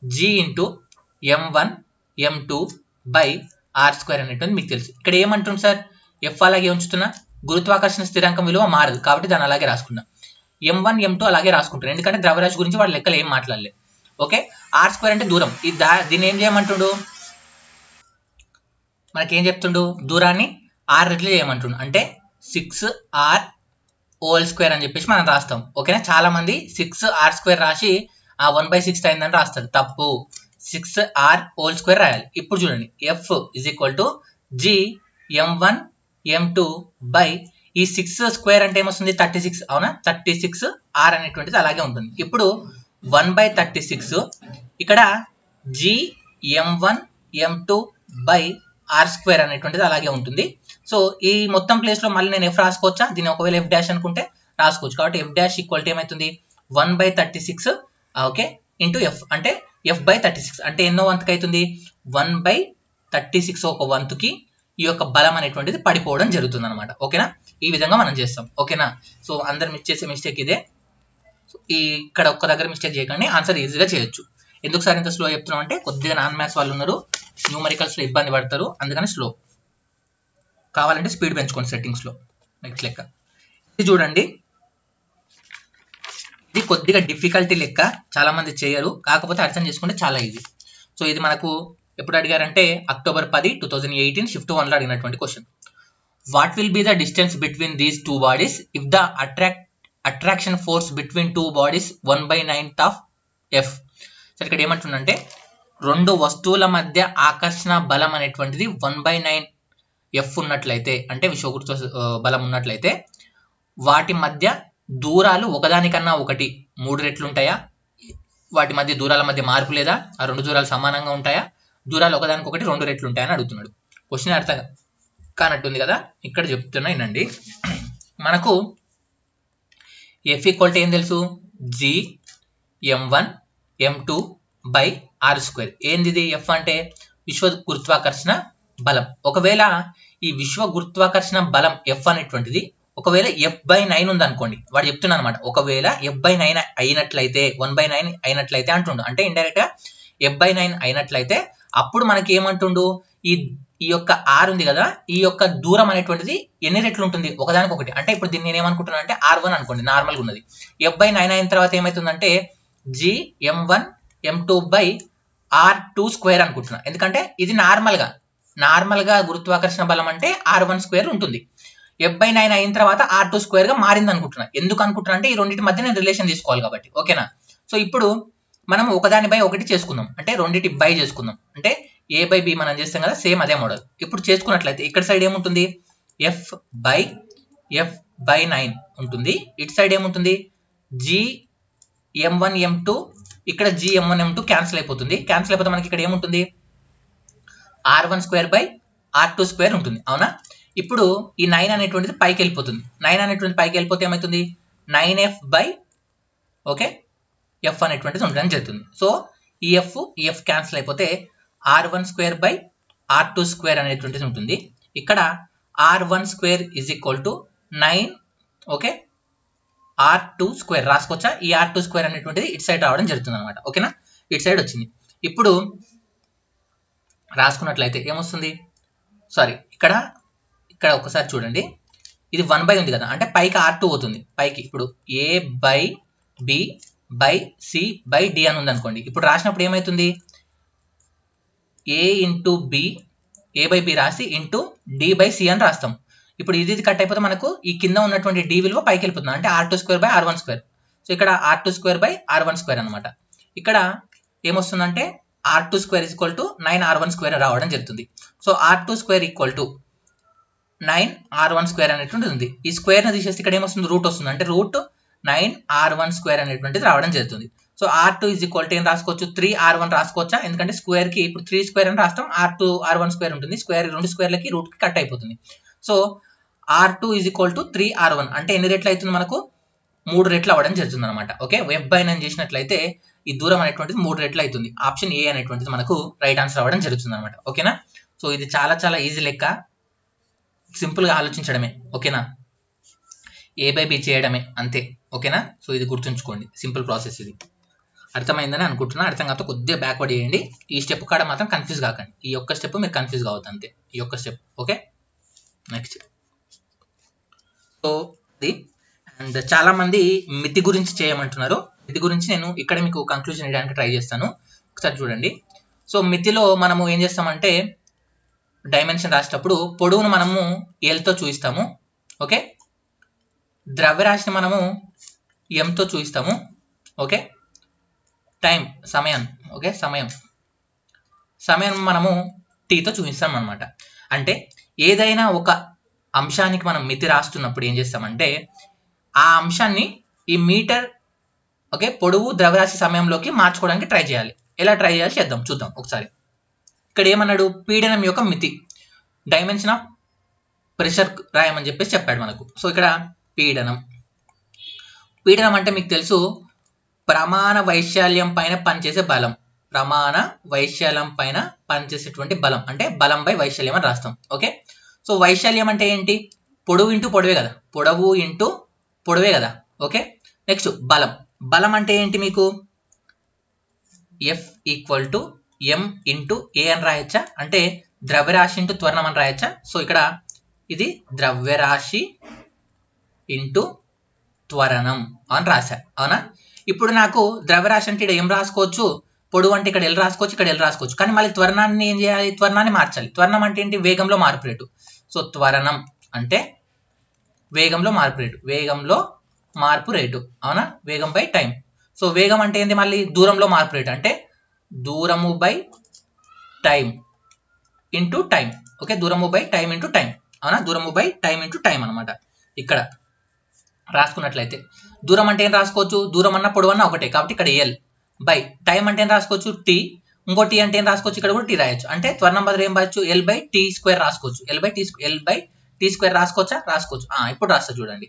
G into m1 m2 by r² అనేటువంటి మీకు తెలుసు. ఇక్కడ ఏమంటుంది సార్, F అలాగే ఉంచుతున్నా, గురుత్వాకర్షణ స్థిరాంకం విలువ మారదు కాబట్టి దాన్ని అలాగే రాసుకున్నాం. m1 m2 అలాగే రాసుకుంటారు, ఎందుకంటే ద్రవ్యరాశి గురించి వాడు లెక్కలు ఏం మాట్లాడలేదు. ఓకే, r² అంటే దూరం, దీన్ని ఏం చేయమంటుండు, మనకేం చెప్తుండు, దూరాన్ని 6 రెట్లు చేయమంటుండు. అంటే 6r² అని చెప్పేసి మనం రాస్తాం. ఓకేనా, చాలా మంది 6r² రాసి 1/6 అయిందని రాస్తారు, తప్పు. 6r² రాయాలి. ఇప్పుడు చూడండి F is equal to G m1 m2 by ఈ 6² అంటే ఏమొస్తుంది 36, అవునా, 36r అనేటువంటిది అలాగే ఉంటుంది. ఇప్పుడు 1/36 ఇక్కడ G m1 m2 by r² అనేటువంటిది అలాగే ఉంటుంది. సో ఈ మొత్తం ప్లేస్ లో మళ్ళీ నేను F రాసుకోవచ్చా, దీన్ని ఒకవేళ F' అనుకుంటే రాసుకోవచ్చు. కాబట్టి F' ఈక్వల్ టు ఏమవుతుంది 1/36 ఓకే ఇంటూ ఎఫ్ అంటే f/36 అంటే ఎన్నో వంతుకి అవుతుంది 1/36 ఒక వంతుకి ఈ యొక్క బలం అనేటువంటిది పడిపోవడం జరుగుతుంది అనమాట. ఓకేనా, ఈ విధంగా మనం చేస్తాం. ఓకేనా, సో అందరు చేసే మిస్టేక్ ఇదే. ఇక్కడ ఒక్క దగ్గర మిస్టేక్ చేయకండి, ఆన్సర్ ఈజీగా చేయొచ్చు. ఎందుకు సార్ ఇంత స్లో చెప్తున్నాం అంటే కొద్దిగా నాన్ మ్యాథ్స్ వాళ్ళు ఉన్నారు, న్యూమరికల్స్ లో ఇబ్బంది పడతారు, అందుకని స్లో. కావాలంటే స్పీడ్ పెంచుకోండి సెట్టింగ్స్ లో. నెక్స్ట్ లెక్క ఇది చూడండి, ఇది కొద్దిగా డిఫికల్టీ లెక్క, చాలా మంది చేయరు, కాకపోతే అర్థం చేసుకుంటే చాలా ఈజీ. సో ఇది మనకు ఎప్పుడు అడిగారంటే October 10, 2018 షిఫ్ట్ 1 లో అడిగినటువంటి question. What will be the distance between these two bodies if the attraction force between two bodies 1/9 of F. సరే ఇక్కడ ఏమంటుందంటే రెండు వస్తువుల మధ్య ఆకర్షణ బలం అనేటువంటిది 1/9 ఎఫ్ ఉన్నట్లయితే, అంటే విశ్వగురుత్వ బలం ఉన్నట్లయితే వాటి మధ్య దూరాలు ఒకదానికన్నా ఒకటి 3 రెట్లు ఉంటాయా, వాటి మధ్య దూరాల మధ్య మార్పు లేదా, ఆ రెండు దూరాలు సమానంగా ఉంటాయా, దూరాలు ఒకదానికొకటి 2 రెట్లు ఉంటాయని అడుగుతున్నాడు. క్వశ్చన్ అర్థం కానట్టుంది కదా, ఇక్కడ చెప్తున్నా వినండి. మనకు ఎఫ్ ఈక్వల్ టు ఏం తెలుసు, G m1 m2 by r². ఏంది ఇది, ఎఫ్ అంటే విశ్వ గురుత్వాకర్షణ బలం. ఒకవేళ ఈ విశ్వ గురుత్వాకర్షణ బలం ఎఫ్ అనేటువంటిది ఒకవేళ f/9 ఉంది అనుకోండి, వాడు చెప్తున్నాను అనమాట, ఒకవేళ f/9 అయినట్లయితే 1/9 అయినట్లయితే అంటుండు, అంటే ఇండైరెక్ట్ గా f/9 అయినట్లయితే అప్పుడు మనకి ఏమంటుండు, ఈ యొక్క ఆర్ ఉంది కదా, ఈ యొక్క దూరం అనేటువంటిది ఎన్ని రెట్లు ఉంటుంది, ఒకదానికొకటి. అంటే ఇప్పుడు దీన్ని నేను ఏమనుకుంటున్నాను అంటే R1 అనుకోండి, నార్మల్గా ఉన్నది. f/9 అయిన తర్వాత ఏమవుతుందంటే G m1 m2 by r² అనుకుంటున్నా, ఎందుకంటే ఇది నార్మల్ గా గురుత్వాకర్షణ బలం అంటే r1² ఉంటుంది. f/9 అయిన తర్వాత r2² గా మారింది అనుకుంటున్నా. ఎందుకు అనుకుంటున్నా అంటే ఈ రెండింటి మధ్య నేను రిలేషన్ తీసుకోవాలి కాబట్టి. ఓకేనా, సో ఇప్పుడు మనం ఒకదాని బై ఒకటి చేసుకుందాం, అంటే రెండింటి బై చేసుకుందాం, అంటే a/b మనం చేస్తాం కదా, సేమ్ అదే మోడల్. ఇప్పుడు చేసుకున్నట్లయితే ఇక్కడ సైడ్ ఏముంటుంది, f/9 ఉంటుంది, ఇటు సైడ్ ఏముంటుంది g m1 m2, ఇక్కడ g m1 m2 క్యాన్సిల్ అయిపోతుంది. క్యాన్సిల్ అయిపోతే మనకి ఇక్కడ ఏముంటుంది r1² బై r2² ఉంటుంది, అవునా. ఇప్పుడు ఈ 9 అనేటువంటిది పైకి వెళ్ళిపోతుంది, 9 అనేటువంటి పైకి వెళ్ళిపోతే ఏమవుతుంది 9f బై ఓకే ఎఫ్ అనేటువంటిది ఉండడం జరుగుతుంది. సో ఈ ఎఫ్ క్యాన్సిల్ అయిపోతే r1² బై r2² అనేటువంటిది ఉంటుంది. ఇక్కడ r1² is equal to 9 okay r2² రాసుకోవచ్చా, ఈ r2² అనేటువంటిది ఇటు సైడ్ రావడం జరుగుతుంది అనమాట. ఓకేనా, ఇటు సైడ్ వచ్చింది. ఇప్పుడు రాసుకున్నట్లయితే ఏమొస్తుంది, సారీ ఇక్కడ ఒకసారి చూడండి, ఇది 1/, ఉంది కదా, అంటే పైకి r2 అవుతుంది పైకి. ఇప్పుడు a/b by C by D అని ఉంది అనుకోండి. ఇప్పుడు రాసినప్పుడు ఏమవుతుంది a/b రాసి ఇంటూ d/c అని రాస్తాం. ఇప్పుడు ఇది కట్ అయిపోతే మనకు ఈ కింద ఉన్నటువంటి d విలువ పైకి వెళ్ళిపోతుంది, అంటే r2² బై r1². సో ఇక్కడ r2² బై r1² అనమాట. ఇక్కడ ఏమొస్తుందంటే r2² is equal to 9r1² రావడం జరుగుతుంది. So r2² equal to 9r1² అనేటువంటిది ఉంది. ఈ స్క్వేర్ ని తీసేస్తే ఇక్కడ ఏమొస్తుంది, రూట్ వస్తుంది, అంటే రూట్ 9r1² అనేటువంటిది రావడం జరుగుతుంది. So r2 is equal to ఏం రాసుకోవచ్చు, 3r1 రాసుకోవచ్చా, ఎందుకంటే స్క్వేర్ కి ఇప్పుడు 3² అని రాస్తాం, r1² ఉంటుంది, స్క్వేర్ రెండు స్క్వేర్లకి రూట్ కి కట్ అయిపోతుంది. So r2 is equal to 3r1 అంటే ఎన్ని రెట్లు అవుతుంది మనకు 3 రెట్లు అవ్వడం జరుగుతుంది అనమాట. ఓకే, f/9 చేసినట్లయితే ఈ దూరం అనేటువంటిది 3 రెట్లు అవుతుంది. ఆప్షన్ ఏ అనేటువంటిది మనకు రైట్ ఆన్సర్ అవ్వడం జరుగుతుంది అనమాట. ఓకేనా, సో ఇది చాలా ఈజీ లెక్క, సింపుల్ గా ఆలోచించడమే. ఓకేనా, a/b చేయడమే అంతే. ఓకేనా, సో ఇది గుర్తుంచుకోండి, సింపుల్ ప్రాసెస్ ఇది. అర్థమైందని అనుకుంటున్నా, అర్థం కాకపోతే కొద్దిగా బ్యాక్వర్డ్ చేయండి. ఈ స్టెప్ కాడ మాత్రం కన్ఫ్యూజ్ కాకండి, ఈ ఒక్క స్టెప్ మీరు కన్ఫ్యూజ్ కావద్దు అంతే, ఈ ఒక్క స్టెప్. Okay, next. సో ఇది అండ్ చాలా మంది మితి గురించి చేయమంటున్నారు. మితి గురించి నేను ఇక్కడ మీకు కంక్లూజన్ ఇవ్వడానికి ట్రై చేస్తాను. ఒకసారి చూడండి. సో మితిలో మనము ఏం చేస్తామంటే డైమెన్షన్ రాసేటప్పుడు పొడవును మనము ఎల్తో చూపిస్తాము. ఓకే, ద్రవ్యరాశిని మనము ఎంతో చూపిస్తాము. ఓకే, టైం సమయం, ఓకే సమయం మనము టీతో చూపిస్తాం అనమాట. అంటే ఏదైనా ఒక అంశానికి మనం మితి రాస్తున్నప్పుడు ఏం చేస్తామంటే ఆ అంశాన్ని ఈ మీటర్ ఓకే పొడవు ద్రవ్యరాశి సమయంలోకి మార్చుకోవడానికి ట్రై చేయాలి. ఎలా ట్రై చేయాలి చూద్దాం ఒకసారి. ఇక్కడ ఏమన్నాడు, పీడనం యొక్క మితి, డైమెన్షన్ ఆఫ్ ప్రెషర్ రాయమని చెప్పేసి చెప్పాడు మనకు. సో ఇక్కడ పీడనం అంటే మీకు తెలుసు ప్రమాణ వైశాల్యం పైన పనిచేసే బలం. ప్రమాణ వైశాల్యం పైన పనిచేసేటువంటి బలం అంటే బలం బై వైశాల్యం అని రాస్తాం. ఓకే, సో వైశాల్యం అంటే ఏంటి? పొడవు ఇంటూ పొడవే కదా, పొడవు ఇంటూ పొడవే కదా. ఓకే, నెక్స్ట్ బలం. బలం అంటే ఏంటి? మీకు F equal to M into A అని రాయొచ్చా? అంటే ద్రవ్యరాశి ఇంటూ త్వరణం అని రాయొచ్చా? సో ఇక్కడ ఇది ద్రవ్యరాశి ఇంటూ త్వరణం అని రాశా, అవునా? ఇప్పుడు నాకు ద్రవ్యరాశి అంటే ఇక్కడ ఏం రాసుకోవచ్చు, పొడవు అంటే ఇక్కడ L రాసుకోవచ్చు, ఇక్కడ L రాసుకోవచ్చు. కానీ మళ్ళీ త్వరణాన్ని ఏం చేయాలి? త్వరణాన్ని మార్చాలి. త్వరణం అంటే ఏంటి? వేగంలో మార్పు రేటు. సో త్వరణం అంటే వేగంలో మార్పు రేటు, వేగంలో మార్పు రేటు, అవునా? వేగం బై టైం. సో వేగం అంటే ఏంటి? మళ్ళీ దూరంలో మార్పు రేటు అంటే దూరము by time into time. Okay, దూరము బై టైం ఇంటూ టైం, అవునా? దూరము బై టైం ఇంటూ టైం అనమాట. ఇక్కడ రాసుకున్నట్లయితే దూరం అంటే ఏం రాసుకోవచ్చు? దూరం అన్న పొడవు అన్న ఒకటే కాబట్టి ఇక్కడ L బై టైం అంటే ఏం రాసుకోవచ్చు? T. ఇంకో T అంటే ఏం రాసుకోవచ్చు? ఇక్కడ కూడా T రాయొచ్చు. అంటే త్వరణం బదులు ఏం రాయొచ్చు? L బై T స్క్వేర్ రాసుకోవచ్చు. L బై T స్క్వేర్ రాసుకోవచ్చా? రాసుకోవచ్చు. ఇప్పుడు రాస్తా చూడండి.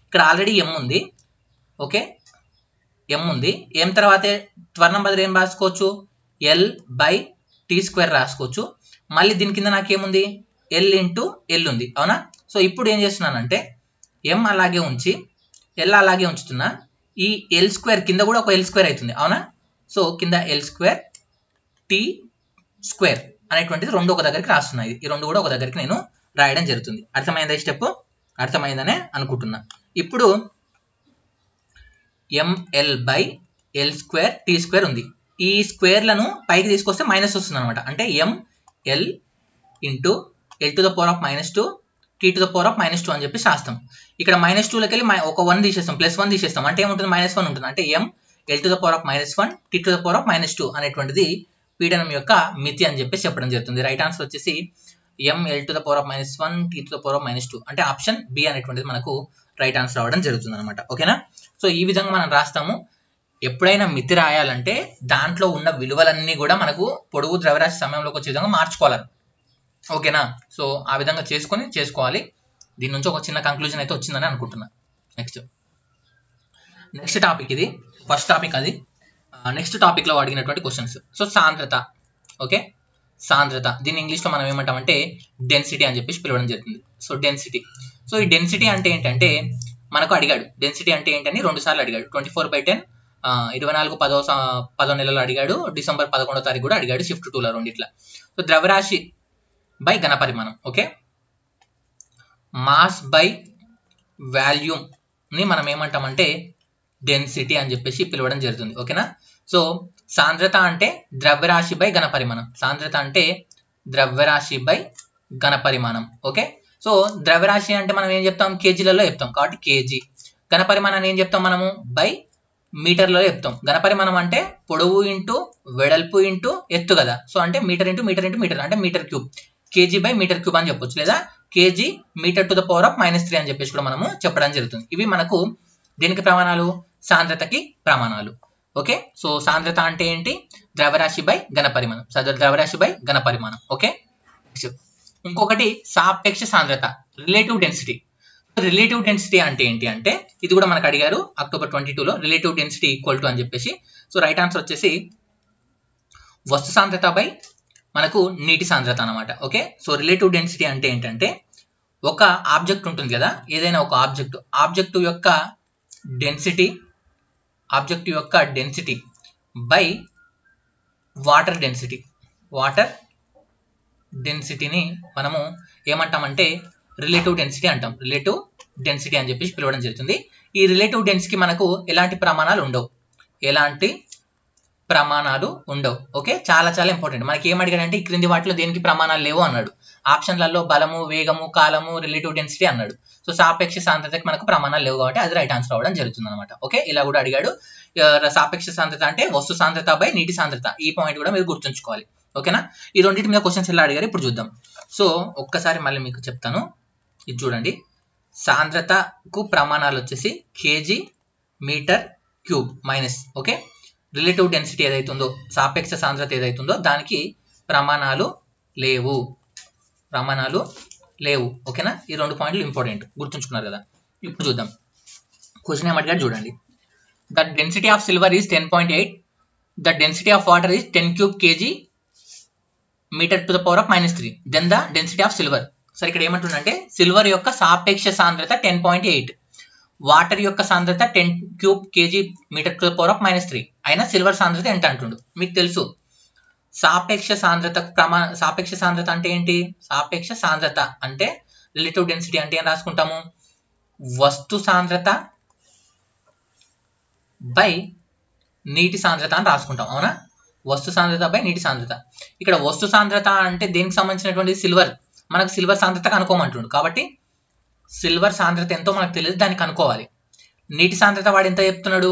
ఇక్కడ ఆల్రెడీ M ఉంది. ఓకే, M ఉంది. M తర్వాతే త్వరణం బదులు ఏం రాసుకోవచ్చు? L బై T స్క్వేర్ రాసుకోవచ్చు. మళ్ళీ దీని కింద నాకేముంది? L ఇంటూ L ఉంది, అవునా? సో ఇప్పుడు ఏం చేస్తున్నానంటే M అలాగే ఉంచి L అలాగే ఉంచుతున్నా. ఈ L స్క్వేర్ కింద కూడా ఒక L స్క్వేర్ అవుతుంది, అవునా? సో కింద L స్క్వేర్ T స్క్వేర్ అనేటువంటిది రెండు ఒక దగ్గరికి రాస్తున్నాయి. ఈ రెండు కూడా ఒక దగ్గరికి నేను రాయడం జరుగుతుంది. అర్థమైందా ఈ స్టెప్? అర్థమైందనే అనుకుంటున్నా. ఇప్పుడు ML by L square T square ఉంది. ఈ స్క్వేర్లను పైకి తీసుకొస్తే మైనస్ వస్తుంది అనమాట. అంటే ML into L to the power of -2 T to the power of -2 అని చెప్పి రాస్తాం. ఇక్కడ -2లోకి వెళ్ళి ఒక 1 తీసేస్తాం, +1 తీసేస్తాం. అంటే ఏముంటుంది? -1 ఉంటుంది. అంటే ML to the power of -1 T to the power of -2 అనేటువంటిది పీడనం యొక్క మితి అని చెప్పి చెప్పడం జరుగుతుంది. రైట్ ఆన్సర్ వచ్చేసి ML to the power of -1 T to the power of -2 అంటే ఆప్షన్ బి అనేటువంటిది మనకు రైట్ ఆన్సర్ రావడం జరుగుతుంది అనమాట. ఓకేనా? సో ఈ విధంగా మనం రాస్తాము. ఎప్పుడైనా మితి రాయాలంటే దాంట్లో ఉన్న విలువలన్నీ కూడా మనకు పొడవు ద్రవ్యరాశి సమయంలోకి వచ్చే విధంగా మార్చుకోవాలి. ఓకేనా? సో ఆ విధంగా చేసుకోవాలి. దీని నుంచి ఒక చిన్న కంక్లూజన్ అయితే వచ్చిందని అనుకుంటున్నా. నెక్స్ట్ టాపిక్ ఇది, ఫస్ట్ టాపిక్ అది. నెక్స్ట్ టాపిక్ లో అడిగినటువంటి క్వశ్చన్స్. సో సాంద్రత. ఓకే, సాంద్రత దీన్ని ఇంగ్లీష్లో మనం ఏమంటామంటే డెన్సిటీ అని చెప్పేసి పిలవడం జరుగుతుంది. So density. సో ఈ డెన్సిటీ అంటే ఏంటంటే మనకు అడిగాడు డెన్సిటీ అంటే ఏంటని 2 సార్లు అడిగాడు. 24/10 24 10వ నెలలో అడిగాడు. డిసెంబర్ 11వ తారీఖు కూడా అడిగాడు. షిఫ్ట్ 2లో రెండిట్లా. సో ద్రవ్యరాశి బై ఘనపరిమాణం. ఓకే, మాస్ బై వాల్యూమ్ ని మనం ఏమంటామంటే డెన్సిటీ అని చెప్పేసి పిలవడం జరుగుతుంది. ఓకేనా? సో సాంద్రత అంటే ద్రవ్యరాశి బై ఘనపరిమాణం. సాంద్రత అంటే ద్రవ్యరాశి బై ఘనపరిమాణం. ఓకే, సో ద్రవ్యరాశి అంటే మనం ఏం చెప్తాం? కేజీలలో చెప్తాం కాబట్టి కేజీ. ఘనపరిమాణాన్ని ఏం చెప్తాం మనము? బై మీటర్లలో చెప్తాం. ఘనపరిమాణం అంటే పొడవు ఇంటూ వెడల్పు ఇంటూ ఎత్తు కదా. సో అంటే metre into metre into metre అంటే metre cube. KG by metre cube అని చెప్పొచ్చు, లేదా KG metre to the power of -3 అని చెప్పేసి కూడా మనము చెప్పడం జరుగుతుంది. ఇవి మనకు దేనికి ప్రమాణాలు? సాంద్రతకి ప్రమాణాలు. ఓకే, సో సాంద్రత అంటే ఏంటి? ద్రవ్యరాశి బై ఘనపరిమాణం. ద్రవ్యరాశి బై ఘనపరిమాణం. ఓకే, ఇంకొకటి సాపేక్ష సాంద్రత, రిలేటివ్ డెన్సిటీ. రిలేటివ్ డెన్సిటీ అంటే ఏంటి అంటే ఇది కూడా మనకు అడిగారు అక్టోబర్ 22లో. రిలేటివ్ డెన్సిటీ ఈక్వల్ టు అని చెప్పేసి. సో రైట్ ఆన్సర్ వచ్చేసి వస్తు సాంద్రత బై మనకు నీటి సాంద్రత అనమాట. ఓకే, సో రిలేటివ్ డెన్సిటీ అంటే ఏంటంటే ఒక ఆబ్జెక్ట్ ఉంటుంది కదా, ఏదైనా ఒక ఆబ్జెక్ట్ యొక్క డెన్సిటీ బై వాటర్ డెన్సిటీని మనము ఏమంటామంటే రిలేటివ్ డెన్సిటీ అంటాం. రిలేటివ్ డెన్సిటీ అని చెప్పేసి పిలవడం జరుగుతుంది. ఈ రిలేటివ్ డెన్సిటీకి మనకు ఎలాంటి ప్రమాణాలు ఉండవు. ఓకే, చాలా ఇంపార్టెంట్. మనకి ఏం అడిగాడంటే ఈ క్రింది వాటిలో దేనికి ప్రమాణాలు లేవు అన్నాడు. ఆప్షన్లలో బలము, వేగము, కాలము, రిలేటివ్ డెన్సిటీ అన్నాడు. సో సాపేక్ష సాంద్రతకి మనకు ప్రమాణాలు లేవు కాబట్టి అది రైట్ ఆన్సర్ అవ్వడం జరుగుతుంది అనమాట. ఓకే, ఇలా కూడా అడిగాడు. సాపేక్ష సాంద్రత అంటే వస్తు సాంద్రత బై నీటి సాంద్రత. ఈ పాయింట్ కూడా మీరు గుర్తుంచుకోవాలి. ఓకేనా? ఈ రెండింటి మీద క్వశ్చన్స్ ఎలా అడిగారు ఇప్పుడు చూద్దాం. సో ఒక్కసారి మళ్ళీ మీకు చెప్తాను. ఇది చూడండి. సాంద్రతకు ప్రమాణాలు వచ్చేసి KG metre cube minus. Okay, relative density ఏదైతుందో, సాపేక్ష సాంద్రత ఏదైతుందో దానికి ప్రమాణాలు లేవు. ఓకేనా? ఈ 2 పాయింట్లు ఇంపార్టెంట్, గుర్తుంచుకున్నారు కదా. ఇప్పుడు చూద్దాం క్వశ్చన్ ఏమడిగాడు చూడండి. The density of silver is 10.8, the density of water is 10 cube kg metre to the power of -3, then the density of silver. సరే ఇక్కడ ఏమంటుందంటే సిల్వర్ యొక్క సాపేక్ష సాంద్రత 10.8, వాటర్ యొక్క సాంద్రత 10 cube kg metre to the power of -3, అయినా silver సాంద్రత ఎంత అంటుండు. మీకు తెలుసు సాపేక్ష సాంద్రత సాపేక్ష సాంద్రత అంటే ఏంటి? సాపేక్ష సాంద్రత అంటే రిలేటివ్ డెన్సిటీ అంటే ఏం రాసుకుంటాము? వస్తు సాంద్రత బై నీటి సాంద్రత అని రాసుకుంటాం, అవునా? వస్తు సాంద్రత బై నీటి సాంద్రత. ఇక్కడ వస్తు సాంద్రత అంటే దేనికి సంబంధించినటువంటి సిల్వర్, మనకు సిల్వర్ సాంద్రత కనుక్కోమంటుండు కాబట్టి సిల్వర్ సాంద్రత ఎంతో మనకు తెలియదు, దాన్ని కనుక్కోవాలి. నీటి సాంద్రత వాడు ఎంత చెప్తున్నాడు?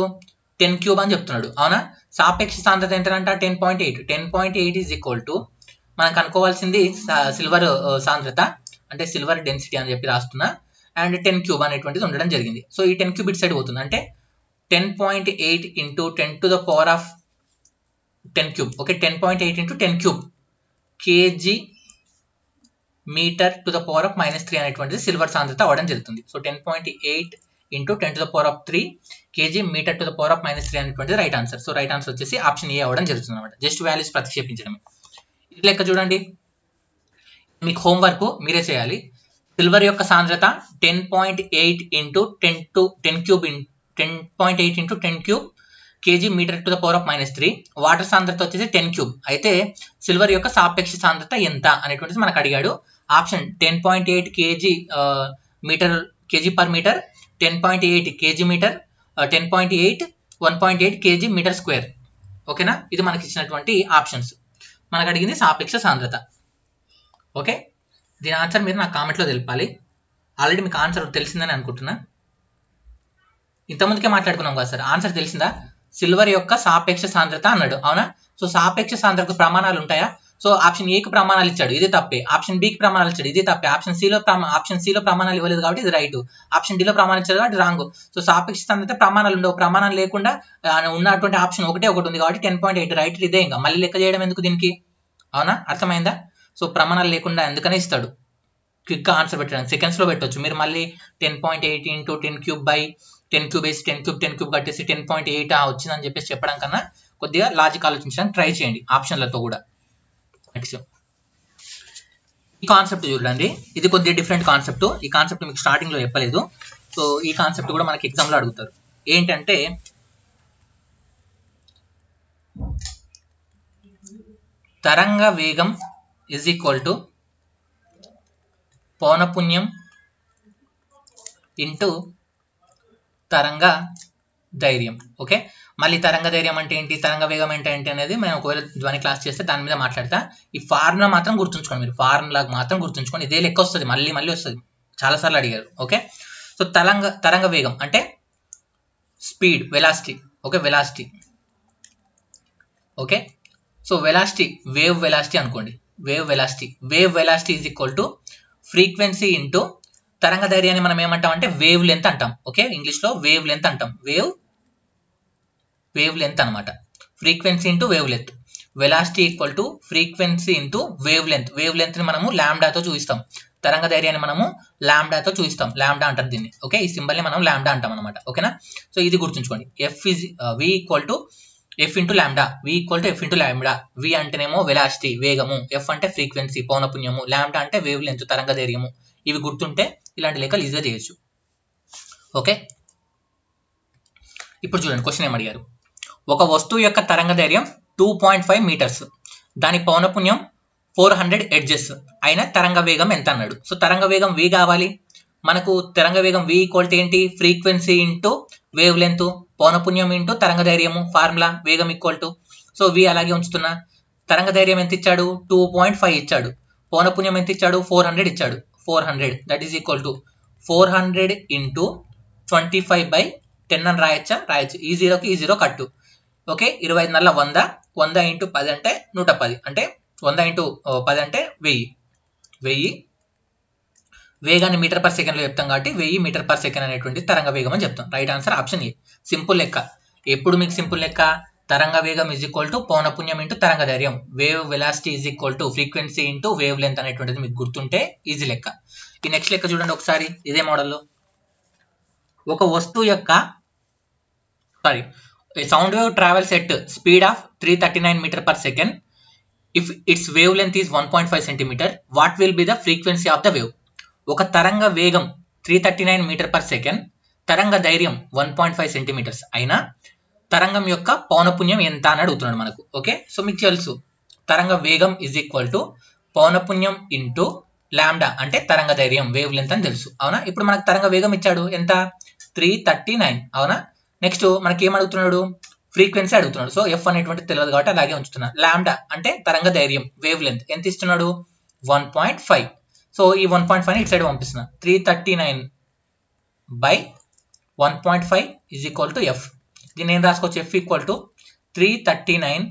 10 cube అని చెప్తున్నాడు, అవునా? సాపేక్ష సాంద్రత ఎంతంట? 10.8. 10.8 ఈజ్ ఈక్వల్ టు మనం కనుక్కోవాల్సింది సిల్వర్ సాంద్రత అంటే సిల్వర్ డెన్సిటీ అని చెప్పి రాస్తున్నా, అండ్ 10 cube అనేటువంటిది ఉండడం జరిగింది. సో ఈ 10 cube ఇటు సైడ్ పోతుంది, అంటే 10.8 into 10 to the power of 10 cube. Okay, 10.8 into 10 cube kg metre to the power of -3 అనేటువంటిది సిల్వర్ సాంద్రత అవ్వడం జరుగుతుంది. So 10.8 into 10 to the power of 3 kg metre to the power of -3 అనేటువంటిది right answer. So right answer వచ్చేసి option A అవ్వడం జరుగుతుంది అనమాట. Just values ప్రతిక్షేపించడమే. ఇది లెక్క చూడండి, మీకు హోంవర్క్ మీరే చేయాలి. సిల్వర్ యొక్క సాంద్రత 10.8 into 10 cube 10.8 into 10 cube kg metre to the power of -3, water సాంద్రత వచ్చేసి 10 cube. అయితే సిల్వర్ యొక్క సాపేక్ష సాంద్రత ఎంత అనేటువంటిది మనకు అడిగాడు. Option 10.8 kg metre kg per metre, 10.8 kg metre, 10.8 1.8 kg metre square. ఓకేనా, ఇది మనకి ఇచ్చినటువంటి ఆప్షన్స్. మనకు అడిగింది సాపేక్ష సాంద్రత. ఓకే, దీని ఆన్సర్ మీరు నాకు కామెంట్లో తెలిపాలి. ఆల్రెడీ మీకు ఆన్సర్ తెలిసిందని అనుకుంటున్నా, ఇంతకుముందుకే మాట్లాడుకున్నాం కదా సార్. ఆన్సర్ తెలిసిందా? సిల్వర్ యొక్క సాపేక్ష సాంద్రత అన్నాడు, అవునా? సో సాపేక్ష సాంద్రతకు ప్రమాణాలు ఉంటాయా? సో ఆప్షన్ ఏకి ప్రమాణాలు ఇచ్చాడు, ఇది తప్పే. ఆప్షన్ బికి ప్రమాణాలు ఇచ్చాడు, ఇది తప్పే. ఆప్షన్ సిలో ప్రమాణాలు ఇవ్వలేదు కాబట్టి ఇది రైట్. ఆప్షన్ డిలో ప్రమాణాలు ఇచ్చాడు కాబట్టి రాంగ్. సో సాపేక్ష సాంద్రత ప్రమాణాలు ఉండవు, ప్రమాణాలు లేకుండా ఉన్నటువంటి ఆప్షన్ ఒకటి ఉంది కాబట్టి 10.8 రైట్. ఇదే ఇంకా మళ్ళీ లెక్క చేయడం ఎందుకు దీనికి, అవునా? అర్థమైందా? సో ప్రమాణాలు లేకుండా ఎందుకనే ఇస్తాడు, క్విక్గా ఆన్సర్ పెట్టడానికి సెకండ్స్లో పెట్టవచ్చు. మీరు మళ్ళీ 10.8 ఇంటూ 10 cube బై 10 cube వేసి 10 cube కట్టేసి 10.8 వచ్చిందని చెప్పేసి చెప్పడం కన్నా కొద్దిగా లాజిక్ ఆలోచించడానికి ట్రై చేయండి ఆప్షన్లతో కూడా. నెక్స్ట్ ఈ కాన్సెప్ట్ చూడండి, ఇది కొద్దిగా డిఫరెంట్ కాన్సెప్ట్. ఈ కాన్సెప్ట్ మీకు స్టార్టింగ్ లో చెప్పలేదు. సో ఈ కాన్సెప్ట్ కూడా మనకి ఎగ్జామ్ లో అడుగుతారు. ఏంటంటే తరంగ వేగం ఇజ్ ఈక్వల్ టు పౌనపున్యం ఇంటూ తరంగ ధైర్యం. ఓకే, మళ్ళీ తరంగ ధైర్యం అంటే ఏంటి, తరంగ వేగం అంటే ఏంటి అనేది మనం ఒకవేళ ధ్వని క్లాస్ చేస్తే దాని మీద మాట్లాడతా. ఈ ఫార్ములా మాత్రం గుర్తుంచుకోండి, మీరు ఫార్ములా మాత్రం గుర్తుంచుకోండి. ఇదే లెక్క వస్తుంది, మళ్ళీ వస్తుంది, చాలాసార్లు అడిగారు. ఓకే, సో తరంగ వేగం అంటే speed, velocity. Okay, velocity. Okay, so velocity, wave velocity అనుకోండి, wave velocity is equal to frequency into తరంగ ధైర్యాన్ని మనం ఏమంటాం అంటే వేవ్ లెంత్ అంటాం. ఓకే, ఇంగ్లీష్లో వేవ్ లెంత్ అంటాం. వేవ్ లెంత్ అనమాట. Frequency into wavelength. Velocity equal to frequency into wavelength. వేవ్ లెంత్ని మనము లాంబ్డాతో చూపిస్తాం, తరంగ ధైర్యాన్ని మనము లాంబ్డాతో చూపిస్తాం. లాంబ్డా అంటారు దీన్ని. ఓకే, ఈ సింబల్ని మనం లాంబ్డా అంటాం అనమాట. ఓకేనా, సో ఇది గుర్తుంచుకోండి. V equal to F into lambda, V equal to F into lambda. V అంటేనేమో వెలాసిటీ, వేగము. ఎఫ్ అంటే ఫ్రీక్వెన్సీ, పౌనపున్యము. లాంబ్డా అంటే వేవ్ లెంత్, తరంగ ధైర్యము. ఇవి గుర్తుంటే ఇలాంటి లెక్కలు ఈజీగా చేయొచ్చు. ఓకే, ఇప్పుడు చూడండి క్వశ్చన్ ఏం అడిగారు. ఒక వస్తువు యొక్క తరంగ ధైర్యం 2.5 మీటర్స్, దాని పౌనపున్యం 400 ఎడ్జెస్ అయిన తరంగ వేగం ఎంత అన్నాడు. సో తరంగ వేగం v కావాలి మనకు. తరంగ వేగం v ఈక్వల్ టు ఏంటి, ఫ్రీక్వెన్సీ ఇంటూ వేవ్ లెంత్, పౌనపున్యం ఇంటూ తరంగ ధైర్యము. ఫార్ములా వేగం ఈక్వల్ టు, సో v అలాగే ఉంచుతున్నా. తరంగ ధైర్యం ఎంత ఇచ్చాడు, 2.5 ఇచ్చాడు. పౌనపున్యం ఎంత ఇచ్చాడు, 400 ఇచ్చాడు. 400 that is equal to 400 into 25/10 అని రాయొచ్చు. ఈ జీరోకి ఈ జీరో కట్టు. ఓకే, 25 నల్ల 100, 100 ఇంటూ 10 అంటే 110, అంటే 100 ఇంటూ 10 అంటే 1000. వేగాన్ని మీటర్ పర్ సెకండ్లో చెప్తాం కాబట్టి 1000 మీటర్ పర్ సెకండ్ అనేటువంటి తరంగ వేగం అని చెప్తాం. Right answer option A. Simple లెక్క. ఎప్పుడు మీకు సింపుల్ లెక్క, తరంగ వేగం ఈజ్ ఈక్వల్ టు పౌనపున్యం ఇంటూ తరంగ ధైర్యం. Wave velocity is equal to frequency into wavelength అనేటువంటిది మీకు గుర్తుంటే ఈజీ లెక్క. ఈ నెక్స్ట్ లెక్క చూడండి ఒకసారి ఇదే మోడల్లో. ఒక వస్తువు యొక్క sorry, a sound wave travels at speed of 339 meter per second. If its wavelength is 1.5 centimeter, what will be the frequency of the wave? ఒక తరంగ వేగం 339 మీటర్ పర్ సెకండ్, తరంగ ధైర్యం 1.5 సెంటీమీటర్స్ అయినా తరంగం యొక్క పౌనపున్యం ఎంత అని అడుగుతున్నాడు మనకు. ఓకే, సో మీకు తెలుసు తరంగ వేగం ఈజ్ ఈక్వల్ టు పౌనపున్యం ఇంటూ లాంబ్డా అంటే తరంగ ధైర్యం వేవ్ లెంత్ అని తెలుసు. అవునా, ఇప్పుడు మనకు తరంగ వేగం ఇచ్చాడు ఎంత 339. అవునా, నెక్స్ట్ మనకి ఏం అడుగుతున్నాడు, ఫ్రీక్వెన్సీ అడుగుతున్నాడు. సో ఎఫ్ అనేటువంటి తెలియదు కాబట్టి అలాగే ఉంచుతున్నాడు. లాంబ్డా అంటే తరంగ ధైర్యం వేవ్ లెంత్ ఎంత ఇస్తున్నాడు 1.5. సో ఈ 1.5 ఇటు సైడ్ పంపిస్తున్నా. 339 by 1.5 is equal to F. దీన్ని ఏం రాసుకోవచ్చు, F equal to 339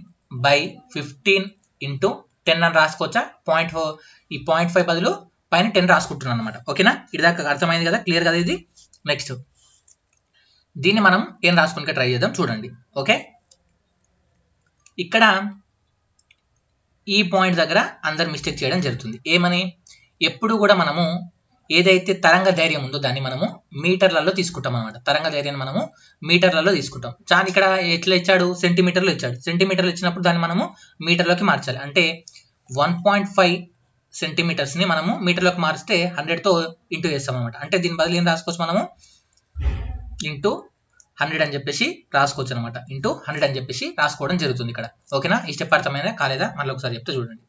by 15 into 10 అని రాసుకోవచ్చా. 0.4 ఈ 0.5 బదులు పైన 10 రాసుకుంటున్నాను అనమాట. ఓకేనా, ఇది దాకా అర్థమైంది కదా, క్లియర్ కదా ఇది. నెక్స్ట్ దీన్ని మనం ఏం రాసుకుని ట్రై చేద్దాం చూడండి. ఓకే, ఇక్కడ ఈ పాయింట్ దగ్గర అందరు మిస్టేక్ చేయడం జరుగుతుంది. ఏమని, ఎప్పుడు కూడా మనము ఏదైతే తరంగ ధైర్యం ఉందో దాన్ని మనము మీటర్లలో తీసుకుంటాం అనమాట. తరంగ ధైర్యాన్ని మనము మీటర్లలో తీసుకుంటాం. కానీ ఇక్కడ ఎట్లా ఇచ్చాడు, సెంటీమీటర్లో ఇచ్చాడు. సెంటీమీటర్లు ఇచ్చినప్పుడు దాన్ని మనము మీటర్లోకి మార్చాలి. అంటే 1.5 సెంటీమీటర్స్ని మనము మీటర్లోకి మార్చితే 100తో ఇంటూ చేస్తాం అనమాట. అంటే దీని బదులు ఏం రాసుకోవచ్చు మనము, ఇంటూ 100 అని చెప్పేసి రాసుకోవచ్చు అనమాట. ఇంటూ 100 అని చెప్పేసి రాసుకోవడం జరుగుతుంది ఇక్కడ. ఓకేనా, ఈ స్టెప్ అర్థమైనా కాలేదా మళ్ళీ ఒకసారి చెప్తే చూడండి.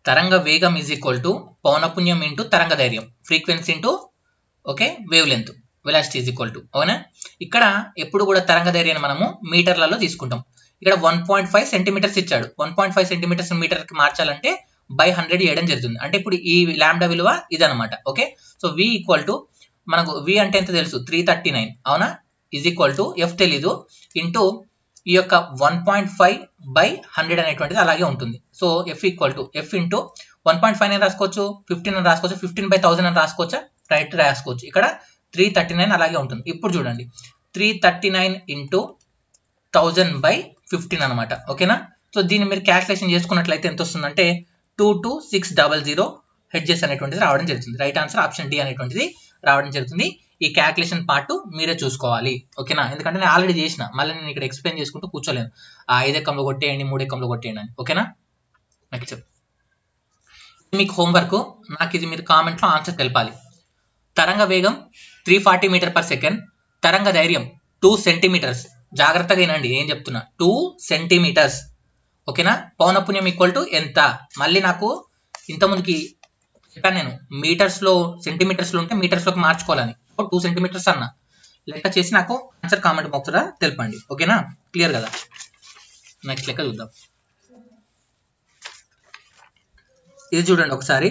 తరంగ వేగం ఈజ్ ఈక్వల్ టు పౌనపున్యం ఇంటూ తరంగ ధైర్యం, frequency into okay wave length, velocity is equal to. అవునా, ఇక్కడ ఎప్పుడు కూడా తరంగ ధైర్యాన్ని మనము మీటర్లలో తీసుకుంటాం. ఇక్కడ 1.5 సెంటీమీటర్స్ ఇచ్చాడు. 1.5 సెంటీమీటర్స్ మీటర్కి మార్చాలంటే బై 100 చేయడం జరుగుతుంది. అంటే ఇప్పుడు ఈ లాంబ్డా విలువ ఇదనమాట. Okay, so V equal to మనకు వి అంటే ఎంత తెలుసు 339. అవునా, ఈజ్ ఈక్వల్ టు ఎఫ్ తెలీదు ఇంటూ ఈ యొక్క 1.5 బై 100 అనేటువంటిది అలాగే ఉంటుంది. So F equal to F into 1.5 అని రాసుకోవచ్చు, 15 అని రాసుకోవచ్చు, 15 బై 1000 అని రాసుకోవచ్చా, రైట్ రాసుకోవచ్చు. ఇక్కడ 339 అలాగే ఉంటుంది. ఇప్పుడు చూడండి 339 ఇంటూ 1000 బై 15 అనమాట. ఓకేనా, సో దీన్ని మీరు క్యాల్కులేషన్ చేసుకున్నట్లయితే ఎంత వస్తుందంటే 22600 హెడ్జెస్ అనేటువంటిది రావడం జరుగుతుంది. రైట్ ఆన్సర్ ఆప్షన్ డి అనేటువంటిది రావడం జరుగుతుంది. ఈ క్యాల్కులేషన్ పార్ట్ మీరే చూసుకోవాలి. ఓకేనా, ఎందుకంటే నేను ఆల్రెడీ చేసిన, మళ్ళీ నేను ఇక్కడ ఎక్స్ప్లెయిన్ చేసుకుంటూ కూర్చోలేను. 5 ఎక్కంలో కొట్టేయండి, 3 ఎక్కంలో కొట్టేయండి అని. ఓకేనా, నెక్స్ట్ మీకు హోంవర్క్, నాకు ఇది మీరు కామెంట్లో ఆన్సర్ తెలపాలి. తరంగ వేగం 340 మీటర్ పర్ సెకండ్, తరంగ ధైర్యం 2 సెంటీమీటర్స్. జాగ్రత్తగా వినండి ఏం చెప్తున్నా, 2 సెంటీమీటర్స్. ఓకేనా, పౌనపున్యం ఈక్వల్ టు ఎంత, మళ్ళీ నాకు ఇంతకుముందుకి చెప్పాను నేను మీటర్స్లో సెంటీమీటర్స్లో ఉంటే మీటర్స్లోకి మార్చుకోవాలని. 2 సెంటీమీటర్స్ అన్న లెక్క చేసి నాకు ఆన్సర్ కామెంట్ బాక్స్లో తెలపండి. ఓకేనా, క్లియర్ కదా. నెక్స్ట్ లెక్క చూద్దాం. ఇది చూడండి ఒకసారి,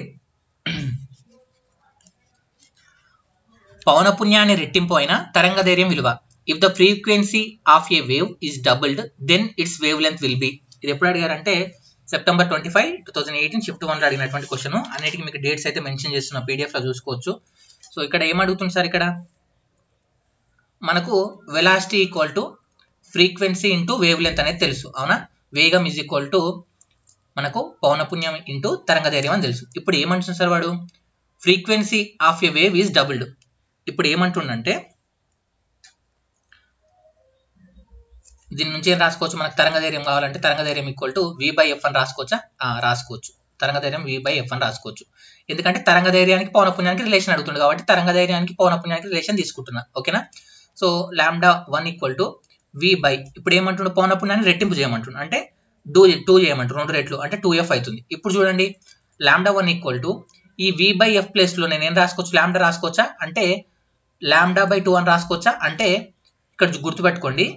పౌనపున్యాన్ని రెట్టింపు అయిన తరంగ ధైర్యం విలువ. If the frequency of a wave is doubled then its wavelength will be. ఇది ఎప్పుడు అడిగారంటే సెప్టెంబర్ 25, 2018 షిఫ్ట్ 1లో అడిగినటువంటి క్వశ్చన్. అన్నిటికీ మీకు డేట్స్ అయితే మెన్షన్ చేస్తున్న పీడిఎఫ్లో చూసుకోవచ్చు. సో ఇక్కడ ఏమడుగుతుంది సార్, ఇక్కడ మనకు velocity equal to frequency into wave length అనేది తెలుసు. అవునా, వేగం ఈజ్ ఈక్వల్ టు మనకు పౌనపున్యం ఇంటూ తరంగ ధైర్యం అని తెలుసు. ఇప్పుడు ఏమంటుంది సార్ వాడు, frequency of a wave is doubled. ఇప్పుడు ఏమంటుండంటే దీని నుంచి ఏం రాసుకోవచ్చు, మనకు తరంగ ధైర్యం కావాలంటే తరంగ ధైర్యం equal to v by f అని రాసుకోవచ్చా, రాసుకోవచ్చు. తరంగ ధైర్యం వి బై ఎఫ్ అని రాసుకోవచ్చు. ఎందుకంటే తరంగ ధైర్యానికి పౌనపున్యానికి రిలేషన్ అడుగుతుంది కాబట్టి తరంగ ధైర్యానికి పౌనపున్యానికి రిలేషన్ తీసుకుంటున్నా. ఓకేనా, so lambda 1 equal to v by, ఇప్పుడు ఏమంటుండే పౌనపున్యాన్ని రెట్టింపు చేయమంటుండే, అంటే 2 చేయమంటారు, 2 రెట్లు అంటే 2f అవుతుంది. ఇప్పుడు చూడండి లాంబ్డా 1 ఈక్వల్ టు ఈ వి బై ఎఫ్ ప్లేస్లో నేను ఏం రాసుకోవచ్చు, లాంబ్డా రాసుకోవచ్చా, అంటే లాంబ్డా బై 2 అని రాసుకోవచ్చా. అంటే ఇక్కడ గుర్తుపెట్టుకోండి,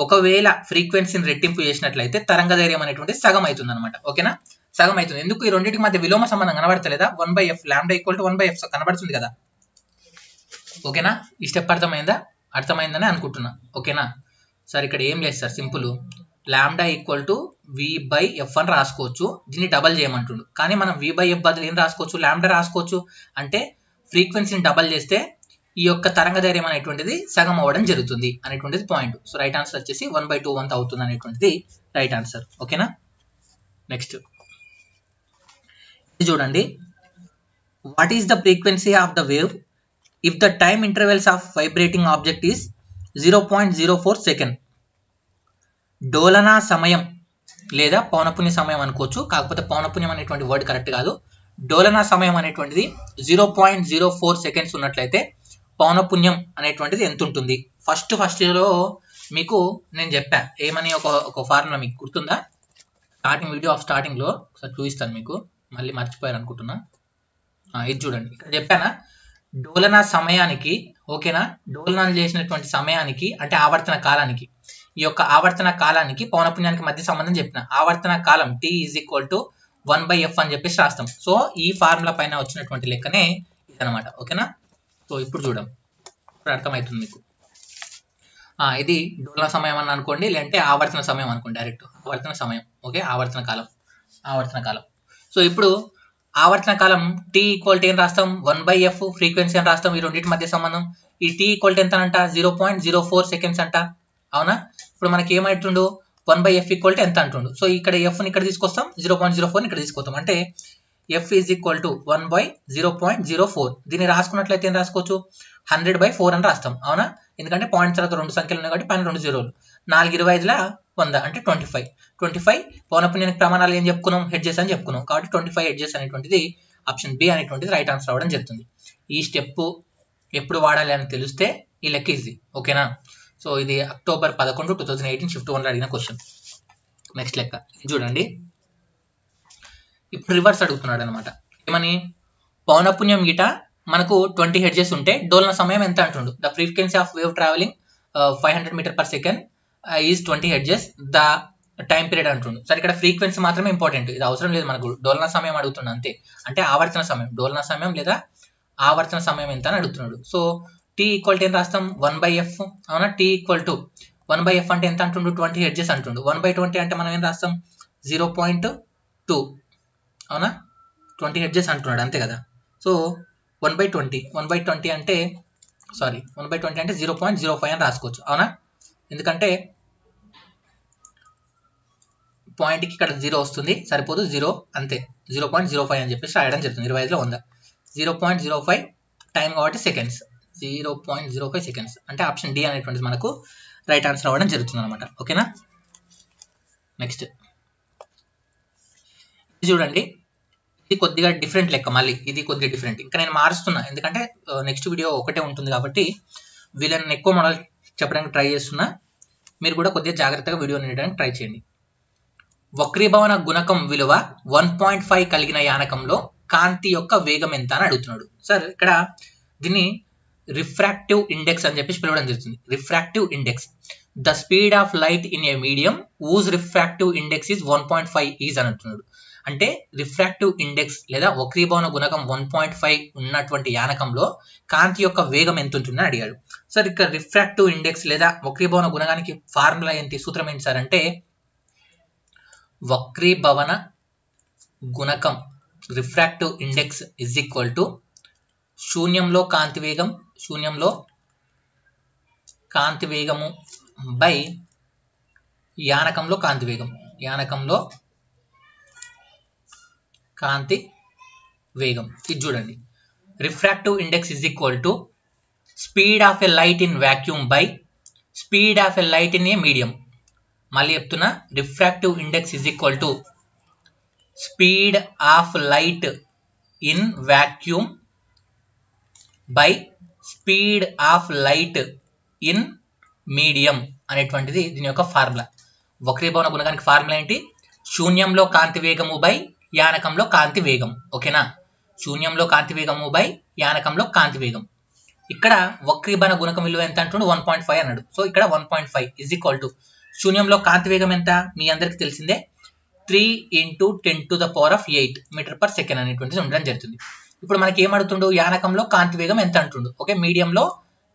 ఒకవేళ ఫ్రీక్వెన్సీని రెట్టింపు చేసినట్లయితే తరంగ ధైర్యం అనేటువంటి సగం అవుతుంది అనమాట. ఓకేనా, సగం అవుతుంది. ఎందుకు, ఈ రెండింటికి మధ్య విలోమ సంబంధం కనబడతలేదా, 1/f lambda equal to 1/f కనబడుతుంది కదా. ఓకేనా, ఈ స్టెప్ అర్థమైందని అనుకుంటున్నా. ఓకేనా, సార్ ఇక్కడ ఏం లేదు sir, simple lambda equal to v by f అని రాసుకోవచ్చు. దీన్ని డబల్ చేయమంటుండు, కానీ మనం వి బై ఎఫ్ బదులు ఏం రాసుకోవచ్చు, లాంబ్డా రాసుకోవచ్చు. అంటే ఫ్రీక్వెన్సీని డబల్ చేస్తే ఈ యొక్క తరంగ ధైర్యం అనేటువంటిది సగం అవ్వడం జరుగుతుంది అనేటువంటిది పాయింట్. సో రైట్ ఆన్సర్ వచ్చేసి 1/2 వంతు అవుతుంది అనేటువంటిది రైట్ ఆన్సర్. ఓకేనా, నెక్స్ట్ ఇది చూడండి, what is the frequency of the wave if the time intervals of vibrating object is 0.04 second. డోలనా సమయం లేదా పౌనపున్య సమయం అనుకోవచ్చు, కాకపోతే పౌనపున్యం అనేటువంటి వర్డ్ కరెక్ట్ కాదు. డోలనా సమయం అనేటువంటిది 0.04 సెకండ్స్ ఉన్నట్లయితే పౌనపున్యం అనేటువంటిది ఎంత ఉంటుంది? ఫస్ట్లో మీకు నేను చెప్పా ఏమని, ఒక ఫార్ములా మీకు గుర్తుందా? స్టార్టింగ్లో ఒకసారి చూపిస్తాను మీకు, మళ్ళీ మర్చిపోయారు అనుకుంటున్నా. ఇది చూడండి, ఇక్కడ చెప్పానా డోలనా సమయానికి, ఓకేనా, డోలనాలు చేసినటువంటి సమయానికి అంటే ఆవర్తన కాలానికి, ఈ యొక్క ఆవర్తన కాలానికి పౌనపున్యానికి మధ్య సంబంధం చెప్పిన. ఆవర్తన కాలం T is equal to 1/f అని చెప్పేసి రాస్తాం. సో ఈ ఫార్ములా పైన వచ్చినటువంటి లెక్కనే ఇదనమాట, ఓకేనా. సో ఇప్పుడు చూడం, ఇప్పుడు అర్థమవుతుంది మీకు. ఇది డోలన సమయం అని అనుకోండి, లేదంటే ఆవర్తన సమయం అనుకోండి, డైరెక్ట్ ఆవర్తన సమయం, ఓకే, ఆవర్తన కాలం. సో ఇప్పుడు ఆవర్తన కాలం T ఈక్వల్ టు ఏం రాస్తాం? 1/f, ఫ్రీక్వెన్సీ అని రాస్తాం. ఈ రెండింటి మధ్య సంబంధం. ఈ T ఈక్వల్ టు ఎంత అంట? 0.04 సెకండ్స్ అంట, అవునా. ఇప్పుడు మనకి ఏమైతుండు? 1/f ఈక్వల్ టు ఎంత అంటుండు? సో ఇక్కడ ఎఫ్ని ఇక్కడ తీసుకొస్తాం, 0.04 ఇక్కడ తీసుకొస్తాం, అంటే f ఈజ్ ఈక్వల్ టు 1/0.04. దీన్ని రాసుకున్నట్లయితే ఏం రాసుకోవచ్చు? 100/4 అని రాస్తాం, అవునా. ఎందుకంటే పాయింట్ తర్వాత 2 సంఖ్యలు ఉన్నాయి కాబట్టి పైన 2 జీరోలు, 4×25 100 అంటే 25 పౌనపున్యానికి ప్రమాణాలు ఏం చెప్పుకున్నాం? హెడ్జెస్ అని చెప్పుకున్నాం. కాబట్టి 25 హెడ్జెస్ అనేటువంటిది ఆప్షన్ బి అనేటువంటిది రైట్ ఆన్సర్ అవ్వడం జరుగుతుంది. ఈ స్టెప్ ఎప్పుడు వాడాలి అని తెలిస్తే ఈ లెక్క ఈజీ, ఓకేనా. సో ఇది October 11, 2018 షిఫ్ట్ 1లో అడిగిన క్వశ్చన్. నెక్స్ట్ లెక్క చూడండి. ఇప్పుడు రివర్స్ అడుగుతున్నాడు అనమాట. ఏమని? పౌనపున్యం గిట మనకు 20 హెడ్జెస్ ఉంటే డోలన సమయం ఎంత అంటుండు? The frequency of wave travelling 500 metre per second is 20 hertz, the time period అంటుండు. సరే ఇక్కడ ఫ్రీక్వెన్సీ మాత్రమే ఇంపార్టెంట్, ఇది అవసరం లేదు మనకు. డోలన సమయం అడుగుతుండు అంతే, అంటే ఆవర్తన సమయం, డోలన సమయం లేదా ఆవర్తన సమయం ఎంత అని అడుగుతున్నాడు. సో T ఈక్వల్ టు ఏం రాస్తాం? 1/f, అవునా. T ఈక్వల్ టు 1/f అంటే ఎంత అంటుండు? 20 హెడ్జెస్ అంటుండు. 1/20 అంటే మనం ఏం రాస్తాం? 0.2, అవునా. 20 హెడ్జెస్ అంటున్నాడు అంతే కదా. సో 1/20 అంటే 0.05 అని రాసుకోవచ్చు, అవునా. ఎందుకంటే పాయింట్కి ఇక్కడ 0 వస్తుంది, సరిపోదు, 0 అంతే, 0.05 అని చెప్పేసి రాయడం జరుగుతుంది. 25లో 100, 0.05 టైం కాబట్టి సెకండ్స్, 0.05 సెకండ్స్ అంటే ఆప్షన్ డి అనేటువంటిది మనకు రైట్ ఆన్సర్ అవ్వడం జరుగుతుంది అనమాట, ఓకేనా. నెక్స్ట్ చూడండి, ఇది కొద్దిగా డిఫరెంట్ లెక్క, మళ్ళీ ఇది కొద్దిగా డిఫరెంట్. ఇంకా నేను మారుస్తున్నా, ఎందుకంటే నెక్స్ట్ వీడియో ఒకటే ఉంటుంది కాబట్టి వీళ్ళని ఎక్కువ మోడల్ చెప్పడానికి ట్రై చేస్తున్నా. మీరు కూడా కొద్దిగా జాగ్రత్తగా వీడియో వినడానికి ట్రై చేయండి. వక్రీభవన గుణకం విలువ 1.5 కలిగిన యానకంలో కాంతి యొక్క వేగం ఎంత అని అడుగుతున్నాడు. సార్ ఇక్కడ దీన్ని రిఫ్రాక్టివ్ ఇండెక్స్ అని చెప్పేసి పిలవడం జరుగుతుంది. Refractive index, the speed of light in a medium whose refractive index is 1.5 is అని అంటున్నాడు. అంటే రిఫ్రాక్టివ్ ఇండెక్స్ లేదా వక్రీభవన గుణకం 1.5 ఉన్నటువంటి యానకంలో కాంతి యొక్క వేగం ఎంత ఉంటుందని అడిగాడు. సార్ ఇక్కడ రిఫ్రాక్టివ్ ఇండెక్స్ లేదా వక్రీభవన గుణకానికి ఫార్ములా ఏంటి, సూత్రం ఏంటి సార్ అంటే వక్రీభవన గుణకం refractive index is equal to శూన్యంలో కాంతి వేగము బై యానకంలో కాంతి వేగం, యానకంలో కాంతి వేగం. ఇది చూడండి, refractive index is equal to speed of a light in vacuum by speed of a light in a medium. మళ్ళీ చెప్తున్నా, refractive index is equal to speed of light in vacuum by speed of light in medium అనేటువంటిది దీని యొక్క formula. వక్రీభవన గుణకానికి formula ఏంటి? శూన్యంలో కాంతి వేగము by యానకంలో కాంతి వేగం, ఓకేనా. శూన్యంలో కాంతి వేగము బై యానకంలో కాంతి వేగం. ఇక్కడ వక్రీభవన గుణకం విలువ ఎంత అంటుండు? 1.5 అన్నాడు. సో ఇక్కడ 1.5 ఇజ్ ఈక్వల్ టు శూన్యంలో కాంతి వేగం ఎంత మీ అందరికి తెలిసిందే, 3 × 10⁸ మీటర్ పర్ సెకండ్ అనేటువంటిది ఉండడం జరుగుతుంది. ఇప్పుడు మనకి ఏం అడుగుతుండు? యానకంలో కాంతి వేగం ఎంత అంటుండు. ఓకే, మీడియంలో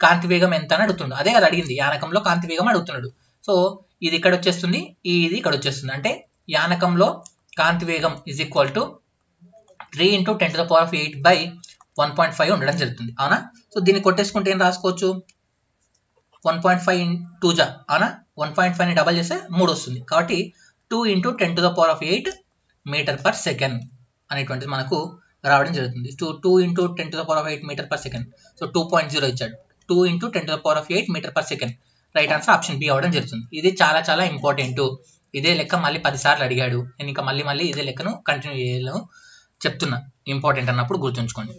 కాంతి వేగం ఎంత అని అడుగుతుండు. అదే కదా అడిగింది, యానకంలో కాంతి వేగం అడుగుతున్నాడు. సో ఇది ఇక్కడ వచ్చేస్తుంది, ఇది ఇక్కడ వచ్చేస్తుంది. అంటే యానకంలో కాంతి వేగం ఇజ్ ఈక్వల్ టు 3 × 10⁸ 1.5 ఉండడం జరుగుతుంది, అవునా. సో దీన్ని కొట్టేసుకుంటే ఏం రాసుకోవచ్చు? 1.5 × 2 అవునా. 1.5ని డబల్ చేస్తే 3 వస్తుంది. కాబట్టి 2 × 10⁸ మీటర్ పర్ సెకండ్ అనేటువంటిది మనకు రావడం జరుగుతుంది. 2 into 10⁸ metre per second. So 2.0 ఇచ్చాడు. 2 into 10⁸ metre per second. Right answer option B అవ్వడం జరుగుతుంది. ఇది చాలా చాలా ఇంపార్టెంట్. ఇదే లెక్క మళ్ళీ 10 సార్లు అడిగాడు. నేను ఇంకా మళ్ళీ ఇదే లెక్కను కంటిన్యూ చేయను చెప్తున్నా. ఇంపార్టెంట్ అన్నప్పుడు గుర్తుంచుకోండి.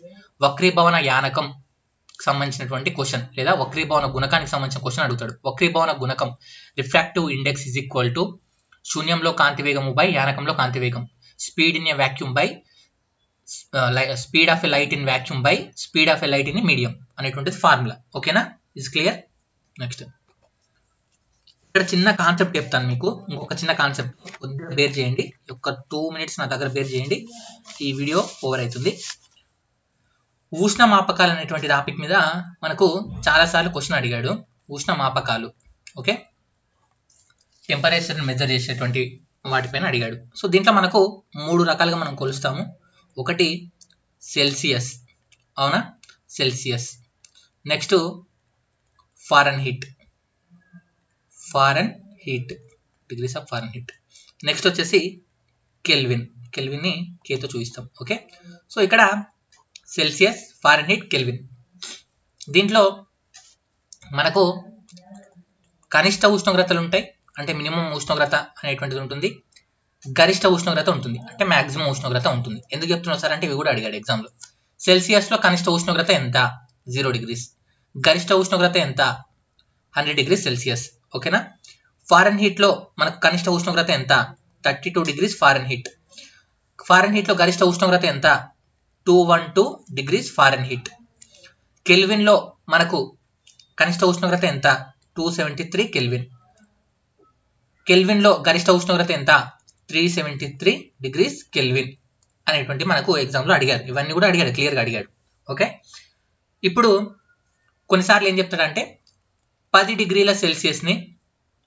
వక్రీభవన యానకం సంబంధించినటువంటి క్వశ్చన్ లేదా వక్రీభవన గుణకానికి సంబంధించిన క్వశ్చన్ అడుగుతాడు. వక్రీభవన గుణకం refractive index is equal to శూన్యంలో కాంతి వేగము బై యానకంలో కాంతి వేగం, speed in a vacuum by speed of a light in vacuum by speed of a light in medium అనేటువంటిది ఫార్ములా. ఓకేనా? Is clear? నెక్స్ట్ ఇక్కడ చిన్న కాన్సెప్ట్ చెప్తాను మీకు. ఇంకొక చిన్న కాన్సెప్ట్ కొద్దిగా బేర్ చేయండి. ఒక 2 minutes నా దగ్గర బేర్ చేయండి. ఈ వీడియో ఓవర్ అవుతుంది. ఉష్ణ మాపకాలు అనేటువంటి టాపిక్ మీద మనకు చాలాసార్లు క్వశ్చన్ అడిగాడు. ఉష్ణ మాపకాలు, ఓకే, టెంపరేచర్ని మెజర్ చేసేటువంటి వాటిపైన అడిగాడు. సో దీంట్లో మనకు 3 రకాలుగా మనం కొలుస్తాము. ఒకటి సెల్సియస్, అవునా, Celsius. Next foreign heat, degrees of foreign heat. Next వచ్చేసి కెల్విన్ని కేతో చూపిస్తాం. ఓకే, సో ఇక్కడ సెల్సియస్, ఫారెన్ హీట్, కెల్విన్. దీంట్లో మనకు కనిష్ట ఉష్ణోగ్రతలు ఉంటాయి, అంటే మినిమం ఉష్ణోగ్రత అనేటువంటిది ఉంటుంది. గరిష్ట ఉష్ణోగ్రత ఉంటుంది, అంటే మాక్సిమం ఉష్ణోగ్రత ఉంటుంది. ఎందుకు చెప్తున్నావు సార్ అంటే ఇవి కూడా అడిగాడు ఎగ్జామ్లో. సెల్సియస్లో కనిష్ట ఉష్ణోగ్రత ఎంత? 0 degrees. గరిష్ట ఉష్ణోగ్రత ఎంత? 100 degrees సెల్సియస్. ఓకేనా? ఫారెన్ హీట్లో మనకు కనిష్ట ఉష్ణోగ్రత ఎంత? 32 degrees ఫారెన్ హీట్. ఫారెన్ హీట్లో గరిష్ట ఉష్ణోగ్రత ఎంత? 212 degrees ఫారెన్ హీట్. కెల్విన్లో మనకు కనిష్ట ఉష్ణోగ్రత ఎంత? 273 కెల్విన్. కెల్విన్లో గరిష్ట ఉష్ణోగ్రత ఎంత? 373 degrees కెల్విన్ అనేటువంటి మనకు ఎగ్జామ్లో అడిగారు. ఇవన్నీ కూడా అడిగాడు, క్లియర్గా అడిగాడు. ఓకే, ఇప్పుడు కొన్నిసార్లు ఏం చెప్తాడంటే 10 degrees సెల్సియస్ని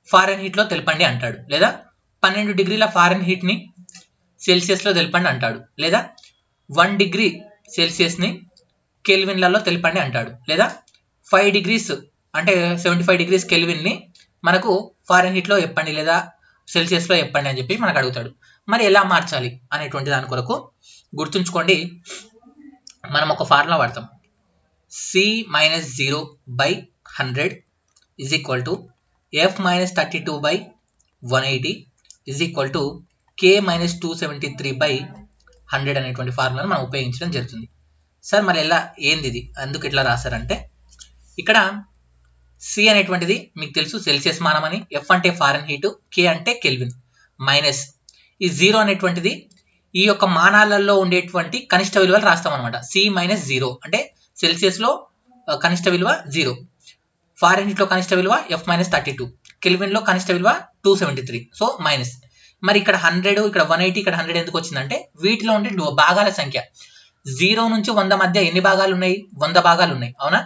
ఫారెన్ హీట్లో తెలపండి అంటాడు, లేదా 12 degrees ఫారెన్ హీట్ని సెల్సియస్లో తెలపండి అంటాడు, లేదా 1 degree సెల్సియస్ని కెల్విన్లలో తెలపండి అంటాడు, లేదా 5 degrees అంటే 75 degrees కెల్విన్ని మనకు ఫారెన్ హీట్లో చెప్పండి లేదా సెల్సియస్లో చెప్పండి అని చెప్పి మనకు అడుగుతాడు. మరి ఎలా మార్చాలి అనేటువంటి దాని కొరకు గుర్తుంచుకోండి, మనం ఒక ఫార్ములా వాడతాం. C-0/100 is equal to F-32/180 is equal to K-273/100 అనేటువంటి ఫార్ములాను మనం ఉపయోగించడం జరుగుతుంది. సార్ మరి ఎలా, ఏంది ఇది, అందుకు ఎట్లా రాశారంటే ఇక్కడ సి అనేటువంటిది మీకు తెలుసు సెల్సియస్ మానం అని, ఎఫ్ అంటే ఫారెన్ హీటు, కే అంటే కెల్విన్, మైనస్ ఈ 0 అనేటువంటిది ఈ యొక్క మానాలలో ఉండేటువంటి కనిష్ట విలువలు రాస్తాం అనమాట. C-0 అంటే సెల్సియస్లో కనిష్ట విలువ 0, ఫారెన్ హీట్లో కనిష్ట విలువ F-32, కెల్విన్లో కనిష్ట విలువ 273, సో మైనస్. మరి ఇక్కడ 100, ఇక్కడ 180, ఇక్కడ 100 ఎందుకు వచ్చిందంటే వీటిలో ఉండే భాగాల సంఖ్య 0 నుంచి 100 మధ్య ఎన్ని భాగాలు ఉన్నాయి? 100 భాగాలు ఉన్నాయి, అవునా?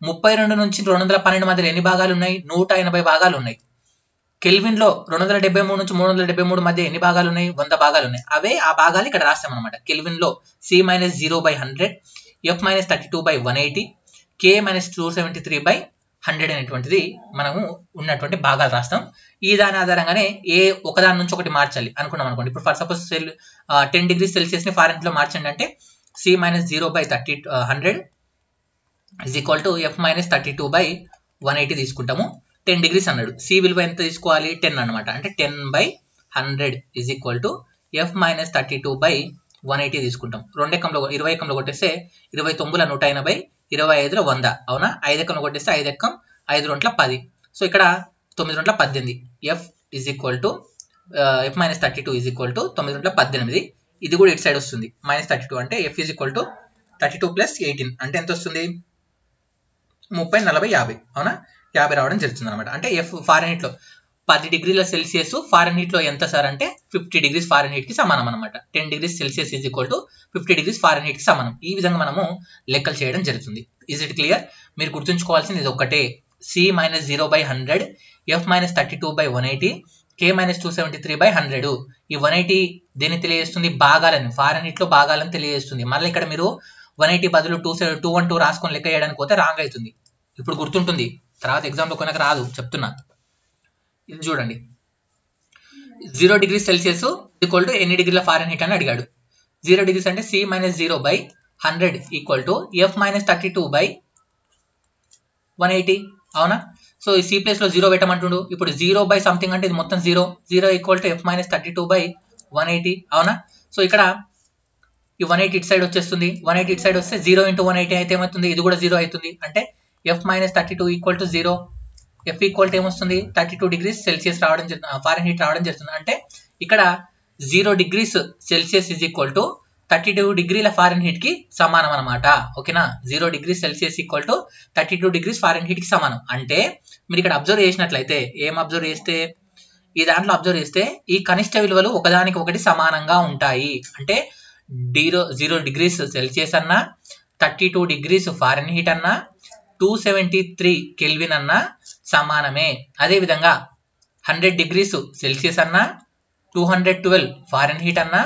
32 నుంచి 212 మధ్యలో ఎన్ని భాగాలు ఉన్నాయి? 180 భాగాలు ఉన్నాయి. కెల్విన్లో 273 నుంచి 373 మధ్య ఎన్ని భాగాలు ఉన్నాయి? 100 భాగాలు ఉన్నాయి. అవే ఆ భాగాలు ఇక్కడ రాస్తాం అనమాట. కెల్విన్లో C-0/100, F-32/180, K-273/100 అనేటువంటిది మనము ఉన్నటువంటి భాగాలు రాస్తాం. ఈ దాని ఆధారంగానే ఏ ఒకదాని నుంచి ఒకటి మార్చాలి అనుకున్నాం అనుకోండి. ఇప్పుడు ఫర్ సపోజ్ 10 degrees సెల్సియస్ని ఫారెన్హీట్లో మార్చండి అంటే C-0/100 is equal to F-32/180 తీసుకుంటాము. 10 degrees అన్నాడు, సి విలువ ఎంత తీసుకోవాలి? 10 అనమాట. అంటే 10/100 is equal to F-32/180 తీసుకుంటాం. 20 ఎకంలో కొట్టేస్తే 29 180, 25 100, అవునా? 5 ఎకంలో కొట్టేస్తే 5 ఎక్కం 5 2 10, సో ఇక్కడ 9 2 18. F is equal to F-32 is equal to 9 2 18. ఇది కూడా ఇటు సైడ్ వస్తుంది -32, అంటే F is equal to 32 + 18 అంటే ఎంత వస్తుంది? 30 40 50, అవునా? 50 రావడం జరుగుతుంది అనమాట. అంటే ఎఫ్ ఫారెన్ హీట్లో 10 degrees సెల్సియస్ ఫారెన్ హీట్లో ఎంత సార్ అంటే 50 degrees ఫారెన్ హీట్కి సమానం అనమాట. 10 degrees Celsius is equal to 50 degrees ఫారెన్ హీట్కి సమానం. ఈ విధంగా మనము లెక్కలు చేయడం జరుగుతుంది. Is it clear? మీరు గుర్తుంచుకోవాల్సింది ఇది ఒకటే, C-0/100, F-32/180, K-273/100. ఈ 180 దేన్ని తెలియజేస్తుంది? భాగాలని, ఫారెన్ హీట్లో భాగాలను తెలియజేస్తుంది. మళ్ళీ ఇక్కడ మీరు 180 బదులు 212 రాసుకొని లెక్క చేయడానికి పోతే రాంగ్ అవుతుంది. ఇప్పుడు గుర్తుంటుంది, తర్వాత ఎగ్జామ్లో కొనక రాదు, చెప్తున్నా. ఇది చూడండి, 0 degrees సెల్సియస్ ఈక్వల్ టు ఎన్ని డిగ్రీల ఫారెన్ హీట్ అని అడిగాడు. 0 degrees అంటే C minus 0 by 100 equal to F minus 32 by 180. అవునా? సో ఈ C ప్లేస్ లో 0 పెట్టమంటుండు. ఇప్పుడు 0 by సంథింగ్ అంటే ఇది మొత్తం 0 equal to F minus 32 by 180. అవునా? సో ఇక్కడ ఈ 180 ఇటు సైడ్ వచ్చేస్తుంది. 180 ఇటు సైడ్ వస్తే 0 into 180 అయితే ఏమవుతుంది? ఇది కూడా 0 అవుతుంది. అంటే F minus 32 equal to 0. F equal to ఏమొస్తుంది? 32 degrees సెల్సియస్ రావడం ఫారెన్హీట్ రావడం జరుగుతుంది. అంటే ఇక్కడ 0 degrees Celsius is equal to 32 డిగ్రీల ఫారెన్హీట్ కి సమానం అనమాట. ఓకేనా? 0 degrees Celsius equal to 32 degrees Fahrenheit కి సమానం. అంటే మీరు ఇక్కడ అబ్జర్వ్ చేసినట్లయితే ఏం అబ్జర్వ్ చేస్తే ఈ దాంట్లో అబ్జర్వ్ చేస్తే ఈ కనిష్ట విలువలు ఒకదానికి ఒకటి సమానంగా ఉంటాయి. అంటే 0 degrees సెల్సియస్ అన్నా 32 degrees ఫారెన్హీట్ అన్నా 273 కెల్విన్ అన్నా సమానమే. అదేవిధంగా 100 degrees సెల్సియస్ అన్నా 212 ఫారెన్హీట్ అన్నా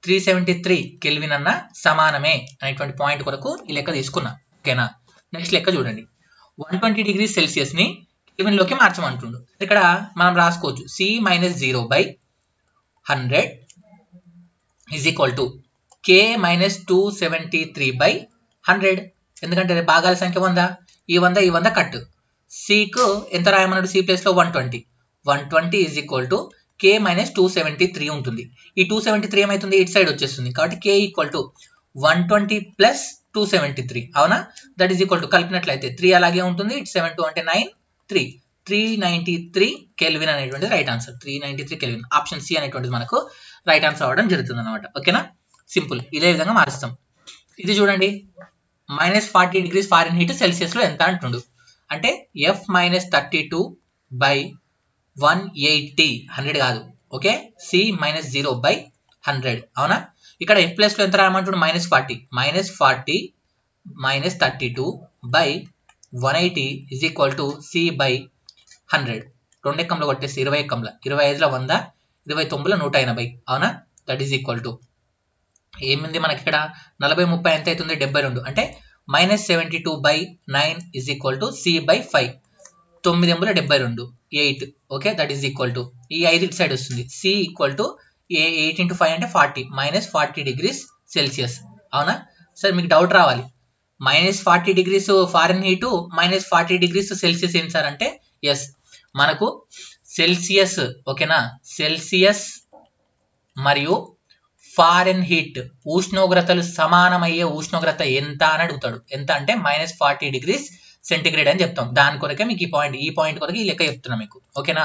373 కెల్విన్ అన్నా సమానమే అనేటువంటి పాయింట్ కొరకు ఈ లెక్క తీసుకున్నా. ఓకేనా? నెక్స్ట్ లెక్క చూడండి. 120 degrees సెల్సియస్ ని కెల్విన్ లోకి మార్చమంటుండు. ఇక్కడ మనం రాసుకోవచ్చు C minus 0 by 100 is equal to K minus 273 by 100. ఎందుకంటే భాగాల సంఖ్య 100, ఈ 100 కట్. Cకు ఎంత రాయమన్నాడు? C ప్లేస్ లో 120 is equal to K minus 273 ఉంటుంది. ఈ 273 ఏమైతుంది? ఇటు సైడ్ వచ్చేస్తుంది. కాబట్టి K ఈక్వల్ టు 120 ప్లస్ 273. అవునా? దట్ ఈస్ ఈక్వల్ టు కలిపినట్లయితే 3 అలాగే ఉంటుంది. 7 2 అంటే 9 393 కెల్విన్ అనేటువంటిది right answer. 393 kelvin. Option C అనేటువంటిది మనకు రైట్ ఆన్సర్ అవ్వడం జరుగుతుంది అనమాట. ఓకేనా? సింపుల్. ఇదే విధంగా మారుస్తాం. ఇది చూడండి, -40 degrees ఫారెన్హీట్ సెల్సియస్ లో ఎంత అంటుండు అంటే F minus 32 by 180. 100 కాదు. ఓకే? C minus 0 by 100. అవునా? ఇక్కడ F ప్లస్ లో ఎంత రాయమంటుండు? -40 minus 32 by 180 is equal to C by 100. 2 ఎక్కంలో కొట్టేస్తే 20 ఎక్కంల 25లో 100 29లో 180. అవునా? దట్ ఈస్ ఈక్వల్ టు ఏముంది మనకి ఇక్కడ 40 30 ఎంత అవుతుంది? 72. అంటే -72 by 9 is equal to C by 5. 9 72 8. Okay? That is equal to ఈ 5 ఇటు సైడ్ వస్తుంది. C ఈక్వల్ టు 8 into 5 అంటే 40 -40 degrees సెల్సియస్. అవునా? సరే, మీకు డౌట్ రావాలి. -40 degrees ఫారెన్హీట్ -40 degrees సెల్సియస్ ఏంటి సార్ అంటే ఎస్, మనకు సెల్సియస్, ఓకేనా, సెల్సియస్ మరియు ఫారెన్హీట్ ఉష్ణోగ్రతలు సమానమయ్యే ఉష్ణోగ్రత ఎంత అని అడుగుతాడు. ఎంత అంటే -40 degrees సెంటిగ్రేడ్ అని చెప్తాం. దాని కొరకే మీకు ఈ పాయింట్ కొరకు ఈ లెక్క చెప్తున్నా మీకు. ఓకేనా?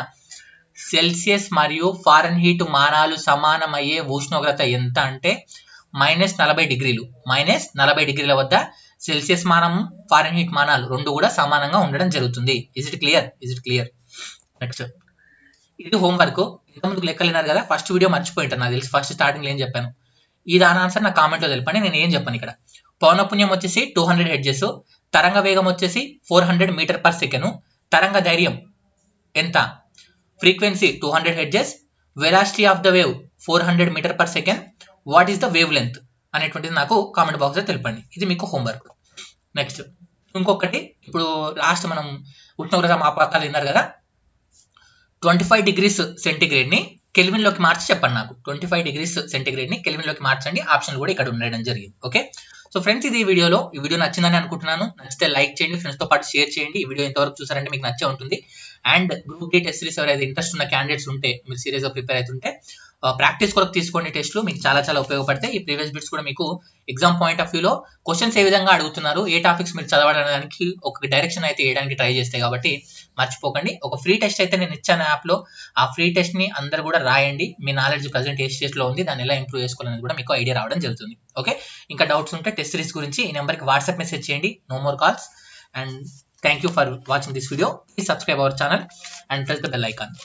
సెల్సియస్ మరియు ఫారెన్హీట్ మానాలు సమానమయ్యే ఉష్ణోగ్రత ఎంత అంటే -40 డిగ్రీలు. -40 డిగ్రీల వద్ద సెల్సియస్ మానం ఫారెన్హీట్ మానాలు రెండు కూడా సమానంగా ఉండడం జరుగుతుంది. Is it clear? నెక్స్ట్ ఇది హోంవర్క్. ఇంతకుముందు లెక్కలు విన్నారు కదా, ఫస్ట్ వీడియో మర్చిపోయింటాను నాకు తెలిసి. ఫస్ట్ స్టార్టింగ్ ఏం చెప్పాను, ఈ దాని ఆన్సర్ నా కామెంట్ లో తెలపండి. నేను ఏం చెప్పాను ఇక్కడ. పౌనపుణ్యం వచ్చేసి 200 హెడ్జెస్, తరంగ వేగం వచ్చేసి 400 మీటర్ పర్ సెకండ్, తరంగ ధైర్యం ఎంత, frequency 200 hertz, velocity of the wave 400 metre per second, what is the wavelength అనేటువంటిది నాకు కామెంట్ బాక్స్ లో తెలపండి. ఇది మీకు హోంవర్క్. నెక్స్ట్ ఇంకొకటి, ఇప్పుడు లాస్ట్ మనం ఉష్ణోగ్రత మాపకాలు విన్నారు కదా, 25 degrees సెంటిగ్రేడ్ ని కెల్విన్ లోకి మార్చి చెప్పండి నాకు. 25 degrees సెంటిగ్రేడ్ ని కెల్విన్ లోకి మార్చండి. ఆప్షన్ కూడా ఇక్కడ ఉండడం జరిగింది. ఓకే? సో ఫ్రెండ్స్, ఇది ఈ వీడియో నచ్చిందని అనుకుంటున్నాను. నచ్చితే లైక్ చేయండి, ఫ్రెండ్స్ తో పాటు షేర్ చేయండి. ఈ వీడియో ఎంతవరకు చూసారంటే మీకు నచ్చే ఉంటుంది. And group D test series ఎవరైతే ఇంట్రెస్ట్ ఉన్న క్యాండిడేట్స్ ఉంటే, మీరు సీరియస్ గా ప్రిపేర్ అవుతుంటే ప్రాక్టీస్ కొరకు తీసుకోండి. టెస్ట్లు మీకు చాలా ఉపయోగపడతాయి. ఈ ప్రీవియస్ బిట్స్ కూడా మీకు ఎగ్జామ్ పాయింట్ ఆఫ్ వ్యూలో క్వశ్చన్స్ ఏ విధంగా అడుగుతున్నారు, ఏ టాపిక్స్ మీరు చదవడానికి ఒక డైరెక్షన్ అయితే వేయడానికి ట్రై చేస్తాయి. కాబట్టి మర్చిపోకండి. ఒక ఫ్రీ టెస్ట్ అయితే నేను ఇచ్చాను యాప్ లో. ఆ ఫ్రీ టెస్ట్ ని అందరూ కూడా రాయండి. మీ నాలెడ్జ్ ప్రజెంట్ ఏ స్టేజ్ లో ఉంది, దాన్ని ఎలా ఇంప్రూవ్ చేసుకోవాలని కూడా మీకు ఐడియా రావడం జరుగుతుంది. ఓకే? ఇంకా డౌట్స్ ఉంటే టెస్ట్ సిరీస్ గురించి ఈ నెంబర్కి వాట్సాప్ మెసేజ్ చేయండి. No more calls. And thank you for watching this video. Please subscribe our channel and press the bell icon.